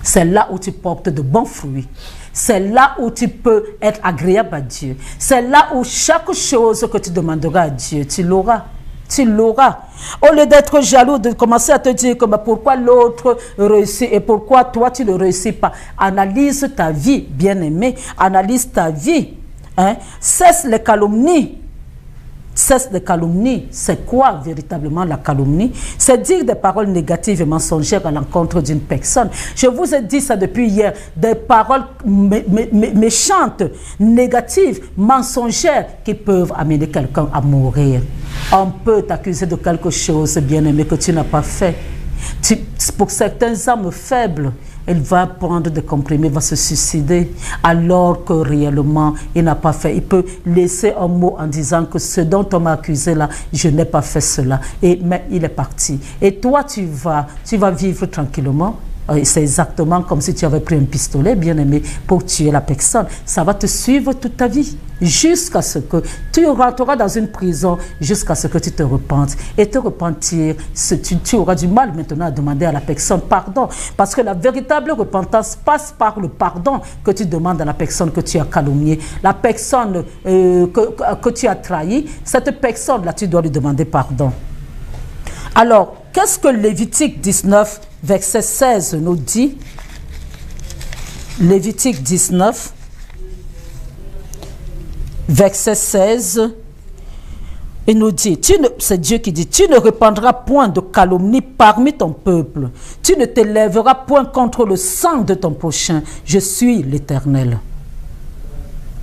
c'est là où tu portes de bons fruits. C'est là où tu peux être agréable à Dieu. C'est là où chaque chose que tu demanderas à Dieu, tu l'auras. Tu l'auras. Au lieu d'être jaloux, de commencer à te dire que, pourquoi l'autre réussit et pourquoi toi tu ne réussis pas. Analyse ta vie, bien-aimé. Analyse ta vie. Hein? Cesse les calomnies. Cesse les calomnies. C'est quoi véritablement la calomnie? C'est dire des paroles négatives et mensongères à l'encontre d'une personne. Je vous ai dit ça depuis hier. Des paroles méchantes, négatives, mensongères qui peuvent amener quelqu'un à mourir. On peut t'accuser de quelque chose, bien-aimé, que tu n'as pas fait. Pour certains âmes faibles, il va prendre des comprimés, va se suicider, alors que réellement, il n'a pas fait. Il peut laisser un mot en disant que ce dont on m'a accusé là, je n'ai pas fait cela. Mais il est parti. Et toi, tu vas vivre tranquillement. C'est exactement comme si tu avais pris un pistolet, bien-aimé, pour tuer la personne. Ça va te suivre toute ta vie, jusqu'à ce que tu rentreras dans une prison, jusqu'à ce que tu te repentes. Et te repentir, tu auras du mal maintenant à demander à la personne pardon. Parce que la véritable repentance passe par le pardon que tu demandes à la personne que tu as calomniée. La personne que tu as trahi, cette personne-là, tu dois lui demander pardon. Alors, qu'est-ce que Lévitique 19, verset 16 nous dit? Lévitique 19, verset 16, il nous dit, c'est Dieu qui dit, tu ne répandras point de calomnie parmi ton peuple, tu ne t'élèveras point contre le sang de ton prochain, je suis l'Éternel.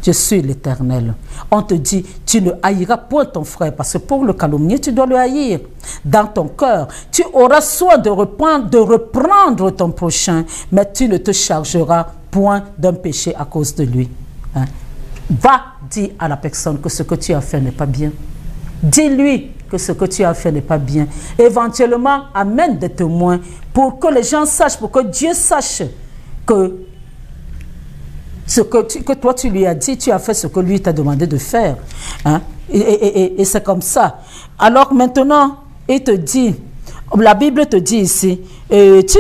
Je suis l'Éternel. On te dit, tu ne haïras point ton frère, parce que pour le calomnier, tu dois le haïr. Dans ton cœur, tu auras soin de reprendre ton prochain, mais tu ne te chargeras point d'un péché à cause de lui. Hein? Va dire à la personne que ce que tu as fait n'est pas bien. Dis-lui que ce que tu as fait n'est pas bien. Éventuellement, amène des témoins pour que les gens sachent, pour que Dieu sache que ce que toi tu lui as dit, tu as fait ce que lui t'a demandé de faire. Hein? Et c'est comme ça. Alors maintenant, il te dit, la Bible te dit ici, tu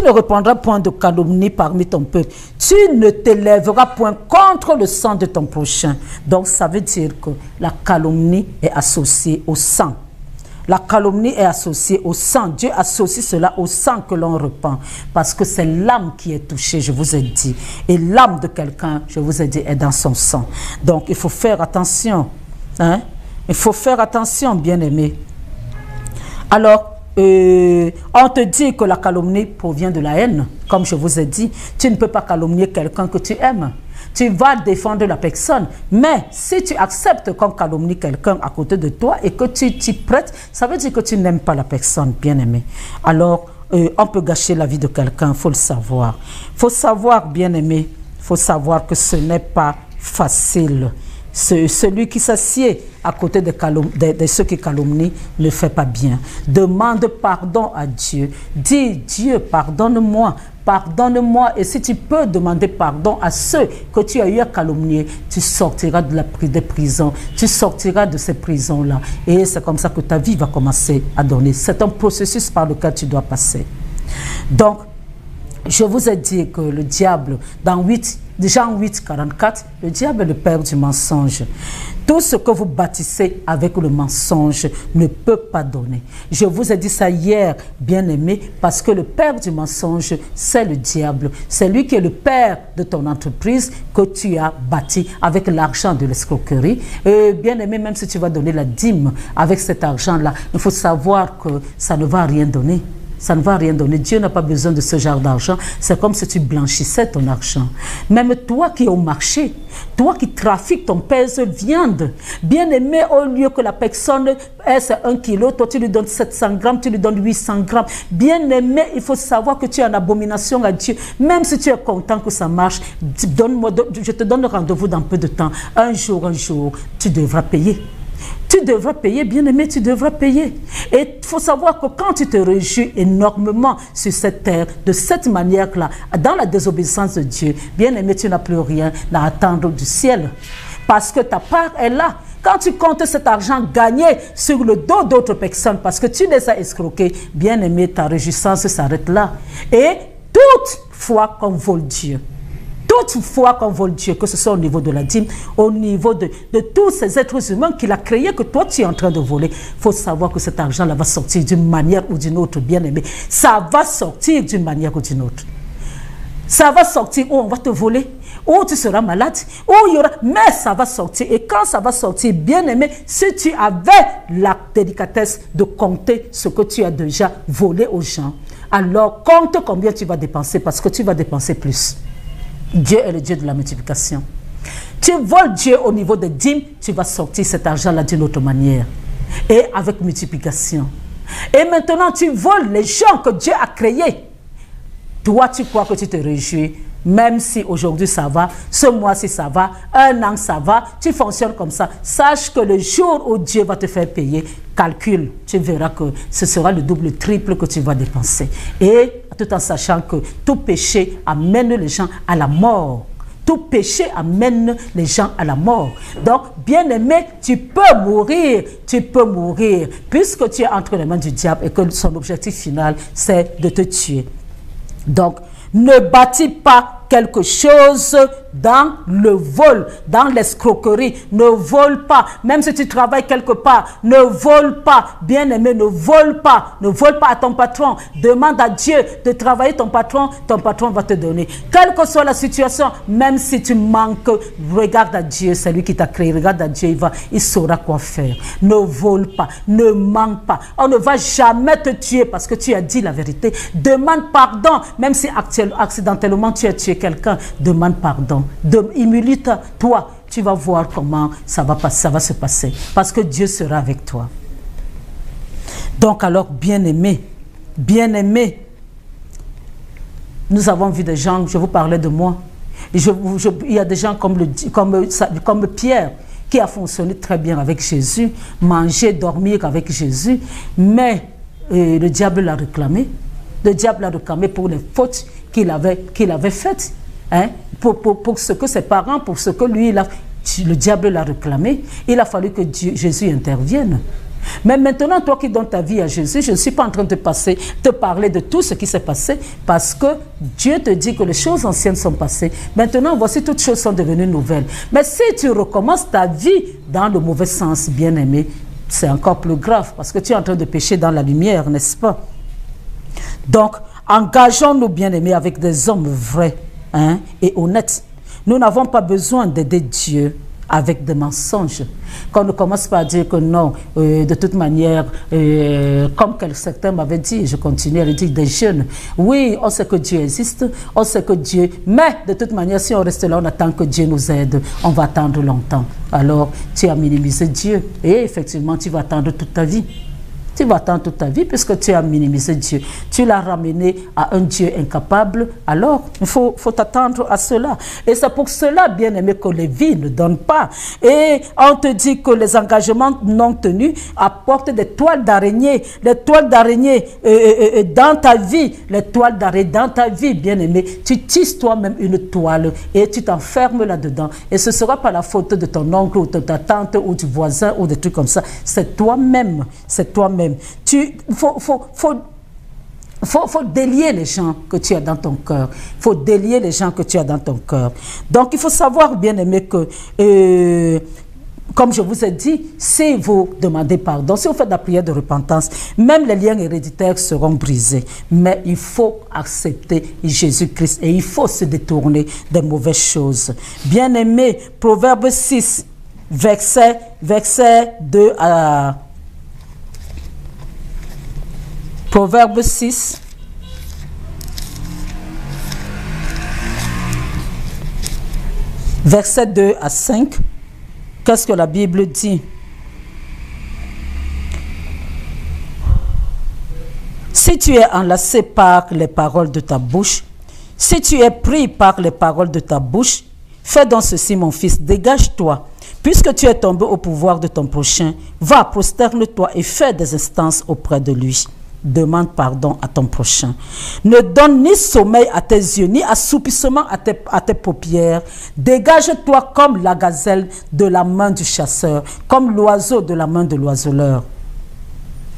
ne répandras point de calomnie parmi ton peuple. Tu ne t'élèveras point contre le sang de ton prochain. Donc ça veut dire que la calomnie est associée au sang. La calomnie est associée au sang. Dieu associe cela au sang que l'on repent. Parce que c'est l'âme qui est touchée, je vous ai dit. Et l'âme de quelqu'un, je vous ai dit, est dans son sang. Donc il faut faire attention. Hein? Il faut faire attention, bien-aimé. Alors, on te dit que la calomnie provient de la haine. Comme je vous ai dit, tu ne peux pas calomnier quelqu'un que tu aimes. Tu vas défendre la personne. Mais si tu acceptes qu'on calomnie quelqu'un à côté de toi et que tu t'y prêtes, ça veut dire que tu n'aimes pas la personne, bien-aimé. Alors, on peut gâcher la vie de quelqu'un, il faut le savoir. Il faut savoir, bien-aimé, il faut savoir que ce n'est pas facile. Celui qui s'assied à côté de ceux qui calomnient ne fait pas bien. Demande pardon à Dieu. Dis, Dieu, pardonne-moi. Pardonne-moi. Et si tu peux demander pardon à ceux que tu as eu à calomnier, tu sortiras des prisons. Tu sortiras de ces prisons-là. Et c'est comme ça que ta vie va commencer à donner. C'est un processus par lequel tu dois passer. Donc, je vous ai dit que le diable, dans Jean 8, 44, le diable est le père du mensonge. Tout ce que vous bâtissez avec le mensonge ne peut pas donner. Je vous ai dit ça hier, bien-aimé, parce que le père du mensonge, c'est le diable. C'est lui qui est le père de ton entreprise que tu as bâti avec l'argent de l'escroquerie. Bien-aimé, même si tu vas donner la dîme avec cet argent-là, il faut savoir que ça ne va rien donner. Ça ne va rien donner. Dieu n'a pas besoin de ce genre d'argent. C'est comme si tu blanchissais ton argent. Même toi qui es au marché, toi qui trafiques ton pèse viande, bien aimé, au lieu que la personne ait 1 kilo, toi tu lui donnes 700 grammes, tu lui donnes 800 grammes. Bien aimé, il faut savoir que tu es en abomination à Dieu. Même si tu es content que ça marche, je te donne rendez-vous dans peu de temps. Un jour, tu devras payer. Tu devras payer, bien-aimé, tu devras payer. Et il faut savoir que quand tu te réjouis énormément sur cette terre, de cette manière-là, dans la désobéissance de Dieu, bien-aimé, tu n'as plus rien à attendre du ciel. Parce que ta part est là. Quand tu comptes cet argent gagné sur le dos d'autres personnes, parce que tu les as escroqués, bien-aimé, ta réjouissance s'arrête là. Et toute fois qu'on vole Dieu, toute fois qu'on vole Dieu, que ce soit au niveau de la dîme, au niveau de tous ces êtres humains qu'il a créés, que toi tu es en train de voler, il faut savoir que cet argent-là va sortir d'une manière ou d'une autre, bien-aimé. Ça va sortir d'une manière ou d'une autre. Ça va sortir où on va te voler, où tu seras malade, où il y aura... Mais ça va sortir. Et quand ça va sortir, bien-aimé, si tu avais la délicatesse de compter ce que tu as déjà volé aux gens, alors compte combien tu vas dépenser, parce que tu vas dépenser plus. Dieu est le Dieu de la multiplication. Tu voles Dieu au niveau des dîmes, tu vas sortir cet argent-là d'une autre manière. Et avec multiplication. Et maintenant, tu voles les gens que Dieu a créés. Toi, tu crois que tu te réjouis, même si aujourd'hui ça va, ce mois-ci ça va, un an ça va, tu fonctionnes comme ça. Sache que le jour où Dieu va te faire payer, calcule, tu verras que ce sera le double, le triple que tu vas dépenser. Et tout en sachant que tout péché amène les gens à la mort. Tout péché amène les gens à la mort. Donc, bien-aimé, tu peux mourir, puisque tu es entre les mains du diable et que son objectif final, c'est de te tuer. Donc, ne bâtis pas quelque chose dans le vol, dans l'escroquerie. Ne vole pas. Même si tu travailles quelque part, ne vole pas. Bien-aimé, ne vole pas. Ne vole pas à ton patron. Demande à Dieu de travailler ton patron va te donner. Quelle que soit la situation, même si tu manques, regarde à Dieu, c'est lui qui t'a créé. Regarde à Dieu, il saura quoi faire. Ne vole pas, ne manque pas. On ne va jamais te tuer parce que tu as dit la vérité. Demande pardon, même si accidentellement tu as tué quelqu'un, demande pardon. Humilie-toi, tu vas voir comment ça va se passer. Parce que Dieu sera avec toi. Donc alors, bien-aimé, nous avons vu des gens, je vous parlais de moi, il y a des gens comme Pierre, qui a fonctionné très bien avec Jésus, manger, dormir avec Jésus, mais le diable l'a réclamé. Le diable l'a réclamé pour les fautes qu'il avait faites. Hein, pour ce que ses parents, pour ce que lui, le diable l'a réclamé. Il a fallu que Jésus intervienne. Mais maintenant, toi qui donnes ta vie à Jésus, je ne suis pas en train de te parler de tout ce qui s'est passé, parce que Dieu te dit que les choses anciennes sont passées. Maintenant, voici, toutes choses sont devenues nouvelles. Mais si tu recommences ta vie dans le mauvais sens, bien-aimé, c'est encore plus grave, parce que tu es en train de pécher dans la lumière, n'est-ce pas? Donc, engageons-nous, bien-aimés, avec des hommes vrais, hein, et honnêtes. Nous n'avons pas besoin d'aider Dieu avec des mensonges. Qu'on ne commence pas à dire que non, de toute manière, comme certains m'avaient dit, je continue à le dire, des jeunes, oui, on sait que Dieu existe, on sait que Dieu, mais de toute manière, si on reste là, on attend que Dieu nous aide, on va attendre longtemps. Alors, tu as minimisé Dieu, et effectivement, tu vas attendre toute ta vie. Tu vas attendre toute ta vie puisque tu as minimisé Dieu. Tu l'as ramené à un Dieu incapable. Alors, il faut t'attendre à cela. Et c'est pour cela, bien aimé, que les vies ne donnent pas. Et on te dit que les engagements non tenus apportent des toiles d'araignée. Les toiles d'araignée dans ta vie. Les toiles d'araignée dans ta vie, bien aimé. Tu tisses toi-même une toile et tu t'enfermes là-dedans. Et ce ne sera pas la faute de ton oncle ou de ta tante ou du voisin ou des trucs comme ça. C'est toi-même. C'est toi-même. Il faut délier les gens que tu as dans ton cœur. Il faut délier les gens que tu as dans ton cœur. Donc, il faut savoir, bien aimé, que, comme je vous ai dit, si vous demandez pardon, si vous faites la prière de repentance, même les liens héréditaires seront brisés. Mais il faut accepter Jésus-Christ et il faut se détourner des mauvaises choses. Bien aimé, Proverbe 6, verset 2 à... Proverbe 6, verset 2 à 5. Qu'est-ce que la Bible dit? Si tu es enlacé par les paroles de ta bouche, si tu es pris par les paroles de ta bouche, fais donc ceci, mon fils, dégage-toi, Puisque tu es tombé au pouvoir de ton prochain, va, prosterne-toi et fais des instances auprès de lui. Demande pardon à ton prochain. Ne donne ni sommeil à tes yeux, ni assoupissement à tes paupières. Dégage-toi comme la gazelle de la main du chasseur, comme l'oiseau de la main de l'oiseleur.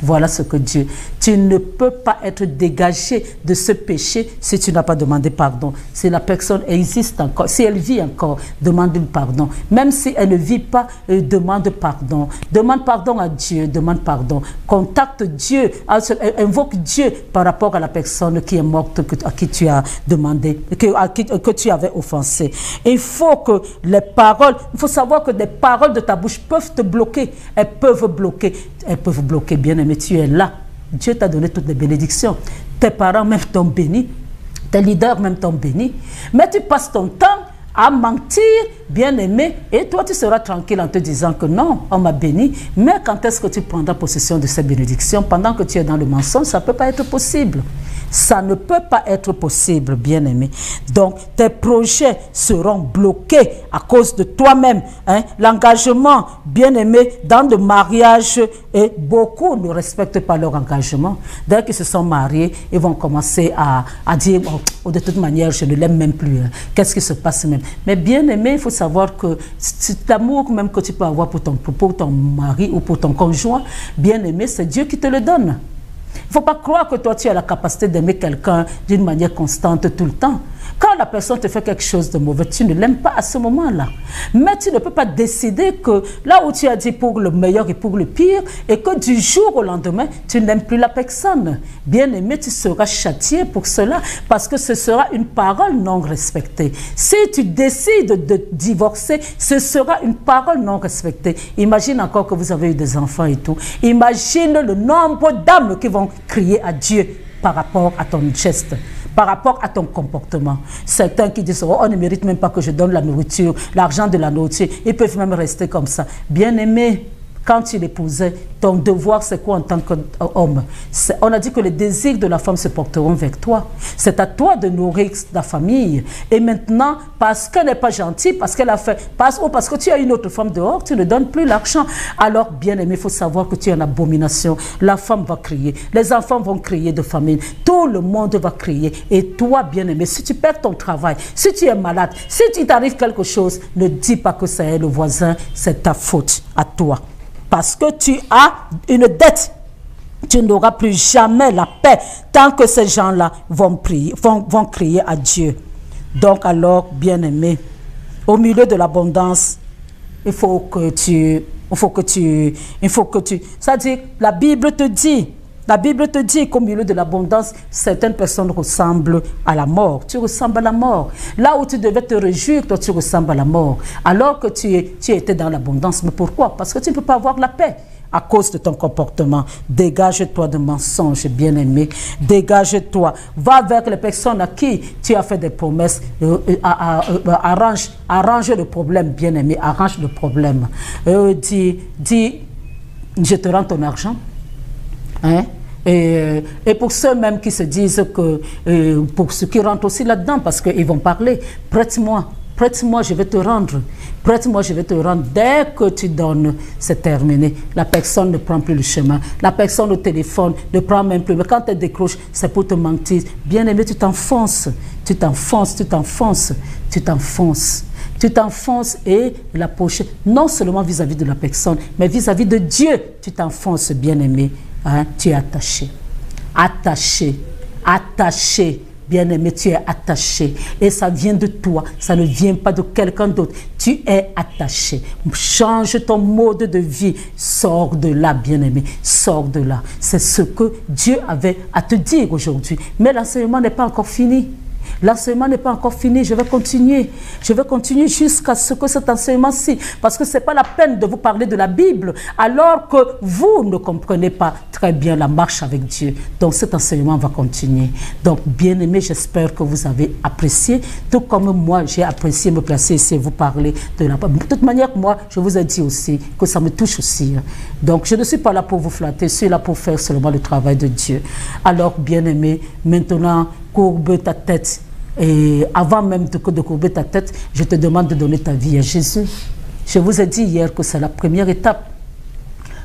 Voilà ce que Dieu... Tu ne peux pas être dégagé de ce péché si tu n'as pas demandé pardon. Si la personne existe encore, si elle vit encore, demande pardon. Même si elle ne vit pas, demande pardon. Demande pardon à Dieu, demande pardon. Contacte Dieu, invoque Dieu par rapport à la personne qui est morte, à qui tu as demandé, que tu avais offensé. Il faut que les paroles, il faut savoir que des paroles de ta bouche peuvent te bloquer. Elles peuvent bloquer, bien aimé, tu es là. Dieu t'a donné toutes les bénédictions. Tes parents même t'ont béni. Tes leaders même t'ont béni. Mais tu passes ton temps à mentir, bien aimé, et toi tu seras tranquille en te disant que non, on m'a béni. Mais quand est-ce que tu prendras possession de ces bénédictions? Pendant que tu es dans le mensonge, ça ne peut pas être possible. Ça ne peut pas être possible, bien aimé. Donc, tes projets seront bloqués à cause de toi-même. Hein? L'engagement, bien aimé, dans le mariage, et beaucoup ne respectent pas leur engagement. Dès qu'ils se sont mariés, ils vont commencer à dire, oh, de toute manière, je ne l'aime même plus. Hein. Qu'est-ce qui se passe même? Mais bien aimé, il faut savoir que cet amour même que tu peux avoir pour ton mari ou pour ton conjoint, bien aimé, c'est Dieu qui te le donne. Il ne faut pas croire que toi, tu as la capacité d'aimer quelqu'un d'une manière constante tout le temps. Quand la personne te fait quelque chose de mauvais, tu ne l'aimes pas à ce moment-là. Mais tu ne peux pas décider que là où tu as dit pour le meilleur et pour le pire, et que du jour au lendemain, tu n'aimes plus la personne. Bien aimé, tu seras châtié pour cela, parce que ce sera une parole non respectée. Si tu décides de divorcer, ce sera une parole non respectée. Imagine encore que vous avez eu des enfants et tout. Imagine le nombre d'âmes qui vont crier à Dieu par rapport à ton geste, par rapport à ton comportement. Certains qui disent, oh, on ne mérite même pas que je donne la nourriture, l'argent de la nourriture. Ils peuvent même rester comme ça. Bien aimé, quand tu l'épousais, ton devoir c'est quoi en tant qu'homme? On a dit que les désirs de la femme se porteront vers toi. C'est à toi de nourrir ta famille. Et maintenant, parce qu'elle n'est pas gentille, parce qu'elle a fait, parce que tu as une autre femme dehors, tu ne donnes plus l'argent. Alors, bien aimé, il faut savoir que tu es en abomination. La femme va crier, les enfants vont crier de famine, tout le monde va crier. Et toi, bien aimé, si tu perds ton travail, si tu es malade, si tu t'arrive quelque chose, ne dis pas que c'est le voisin, c'est ta faute à toi. Parce que tu as une dette, tu n'auras plus jamais la paix tant que ces gens-là vont crier à Dieu. Donc alors, bien-aimé, au milieu de l'abondance, il faut que tu, c'est-à-dire, la Bible te dit qu'au milieu de l'abondance, certaines personnes ressemblent à la mort. Tu ressembles à la mort. Là où tu devais te réjouir, toi tu ressembles à la mort. Alors que tu étais dans l'abondance. Mais pourquoi? Parce que tu ne peux pas avoir la paix à cause de ton comportement. Dégage-toi de mensonges, bien-aimé. Dégage-toi. Va vers les personnes à qui tu as fait des promesses. Arrange le problème, bien-aimé. Arrange le problème. Dis, je te rends ton argent. Hein? Et pour ceux même qui se disent que, pour ceux qui rentrent aussi là-dedans, parce qu'ils vont parler, prête-moi, je vais te rendre. Prête-moi, je vais te rendre. Dès que tu donnes, c'est terminé. La personne ne prend plus le chemin. La personne au téléphone ne prend même plus. Mais quand elle décroche, c'est pour te mentir. Bien aimé, tu t'enfonces. Tu t'enfonces, tu t'enfonces, tu t'enfonces. Tu t'enfonces et la poche, non seulement vis-à-vis de la personne, mais vis-à-vis de Dieu, tu t'enfonces, bien aimé. Hein? Tu es attaché. Attaché. Attaché. Bien-aimé, tu es attaché. Et ça vient de toi. Ça ne vient pas de quelqu'un d'autre. Tu es attaché. Change ton mode de vie. Sors de là, bien-aimé. Sors de là. C'est ce que Dieu avait à te dire aujourd'hui. Mais l'enseignement n'est pas encore fini. L'enseignement n'est pas encore fini, je vais continuer. Je vais continuer jusqu'à ce que cet enseignement-ci, parce que ce n'est pas la peine de vous parler de la Bible, alors que vous ne comprenez pas très bien la marche avec Dieu. Donc cet enseignement va continuer. Donc bien aimé, j'espère que vous avez apprécié, tout comme moi j'ai apprécié me placer ici et vous parler de la Bible. De toute manière, moi, je vous ai dit aussi que ça me touche aussi. Donc je ne suis pas là pour vous flatter, je suis là pour faire seulement le travail de Dieu. Alors bien aimé, maintenant, courbe ta tête. Et avant même de courber ta tête, je te demande de donner ta vie à Jésus. Je vous ai dit hier que c'est la première étape.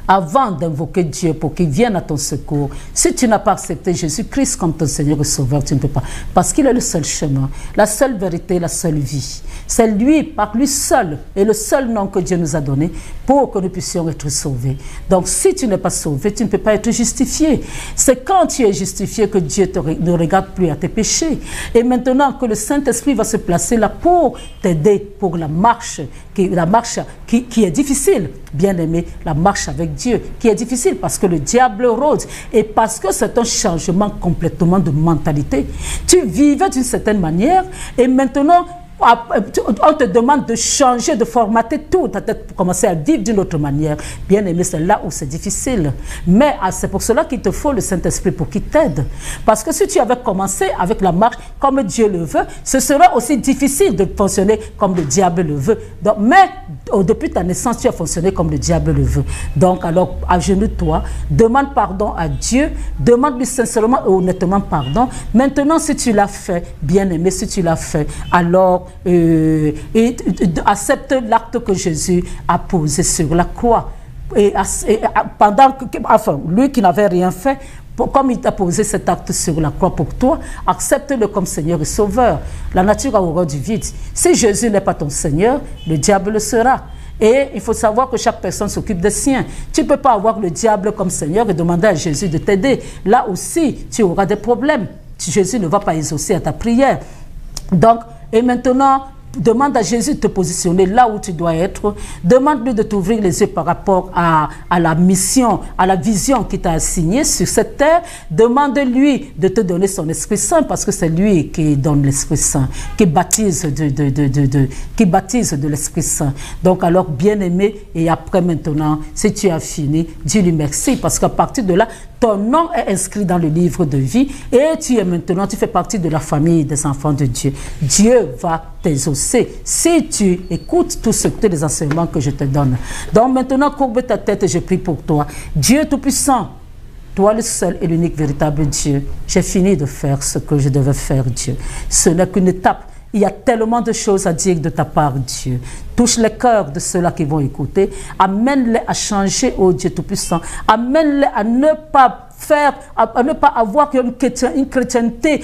Avant d'invoquer Dieu pour qu'il vienne à ton secours, si tu n'as pas accepté Jésus-Christ comme ton Seigneur et Sauveur, tu ne peux pas. Parce qu'il est le seul chemin, la seule vérité, la seule vie. C'est lui, par lui seul, et le seul nom que Dieu nous a donné pour que nous puissions être sauvés. Donc si tu n'es pas sauvé, tu ne peux pas être justifié. C'est quand tu es justifié que Dieu ne regarde plus à tes péchés. Et maintenant que le Saint-Esprit va se placer là pour t'aider pour la marche qui est difficile, bien aimé, la marche avec Dieu, qui est difficile parce que le diable rôde et parce que c'est un changement complètement de mentalité. Tu vivais d'une certaine manière et maintenant on te demande de changer, de formater tout ta tête pour commencer à vivre d'une autre manière. Bien aimé, c'est là où c'est difficile. Mais c'est pour cela qu'il te faut le Saint-Esprit pour qu'il t'aide. Parce que si tu avais commencé avec la marche comme Dieu le veut, ce serait aussi difficile de fonctionner comme le diable le veut. Donc, mais depuis ta naissance, tu as fonctionné comme le diable le veut. Donc, alors, agenouille-toi, demande pardon à Dieu, demande-lui sincèrement et honnêtement pardon. Maintenant, si tu l'as fait, bien aimé, si tu l'as fait, alors accepte l'acte que Jésus a posé sur la croix. Enfin, lui qui n'avait rien fait, comme il t'a posé cet acte sur la croix pour toi, accepte-le comme Seigneur et Sauveur. La nature a horreur du vide. Si Jésus n'est pas ton Seigneur, le diable le sera. Et il faut savoir que chaque personne s'occupe des siens. Tu ne peux pas avoir le diable comme Seigneur et demander à Jésus de t'aider. Là aussi, tu auras des problèmes. Jésus ne va pas exaucer à ta prière. Donc, et maintenant, demande à Jésus de te positionner là où tu dois être. Demande-lui de t'ouvrir les yeux par rapport à la mission, à la vision qu'il t'a assignée sur cette terre. Demande-lui de te donner son Esprit Saint parce que c'est lui qui donne l'Esprit Saint, qui baptise de l'Esprit Saint. Donc alors, bien-aimé, et après maintenant, si tu as fini, dis-lui merci parce qu'à partir de là, ton nom est inscrit dans le livre de vie et tu fais partie de la famille des enfants de Dieu. Dieu va t'exaucer si tu écoutes tous les enseignements que je te donne. Donc maintenant, courbe ta tête et je prie pour toi. Dieu Tout-Puissant, toi le seul et l'unique véritable Dieu, j'ai fini de faire ce que je devais faire, Dieu. Ce n'est qu'une étape. Il y a tellement de choses à dire de ta part, Dieu. Touche les cœurs de ceux-là qui vont écouter. Amène-les à changer, oh Dieu Tout-Puissant. Amène-les à ne pas avoir une chrétienté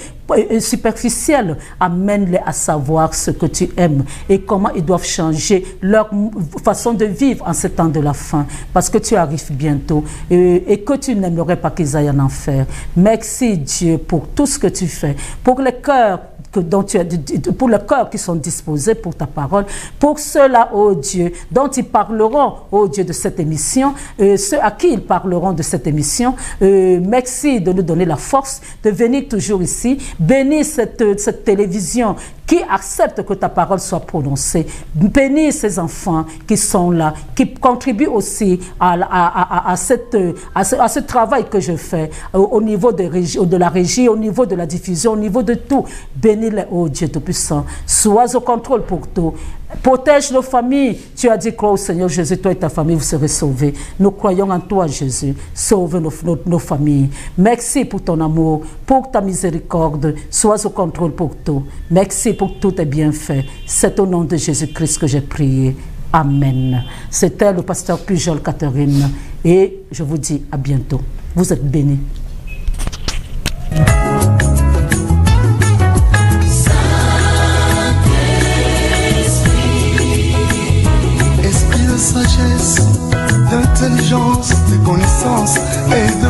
superficielle. Amène-les à savoir ce que tu aimes et comment ils doivent changer leur façon de vivre en ce temps de la fin. Parce que tu arrives bientôt et que tu n'aimerais pas qu'ils aillent en enfer. Merci Dieu pour tout ce que tu fais. Pour les cœurs pour les cœurs qui sont disposés pour ta parole, pour ceux-là, oh Dieu, dont ils parleront, oh Dieu, de cette émission, ceux à qui ils parleront de cette émission, merci de nous donner la force de venir toujours ici, bénis cette télévision qui accepte que ta parole soit prononcée, bénis ces enfants qui sont là, qui contribuent aussi à ce travail que je fais au niveau de la régie, au niveau de la diffusion, au niveau de tout. Bénis-les, oh Dieu Tout-Puissant. Sois au contrôle pour tout. Protège nos familles. Tu as dit, crois au Seigneur Jésus, toi et ta famille, vous serez sauvés. Nous croyons en toi, Jésus. Sauve nos familles. Merci pour ton amour, pour ta miséricorde. Sois au contrôle pour tout. Merci pour tous tes bienfaits. C'est au nom de Jésus-Christ que j'ai prié. Amen. C'était le pasteur Pujol Catherine. Et je vous dis à bientôt. Vous êtes bénis. Sagesse, d'intelligence, de connaissance et de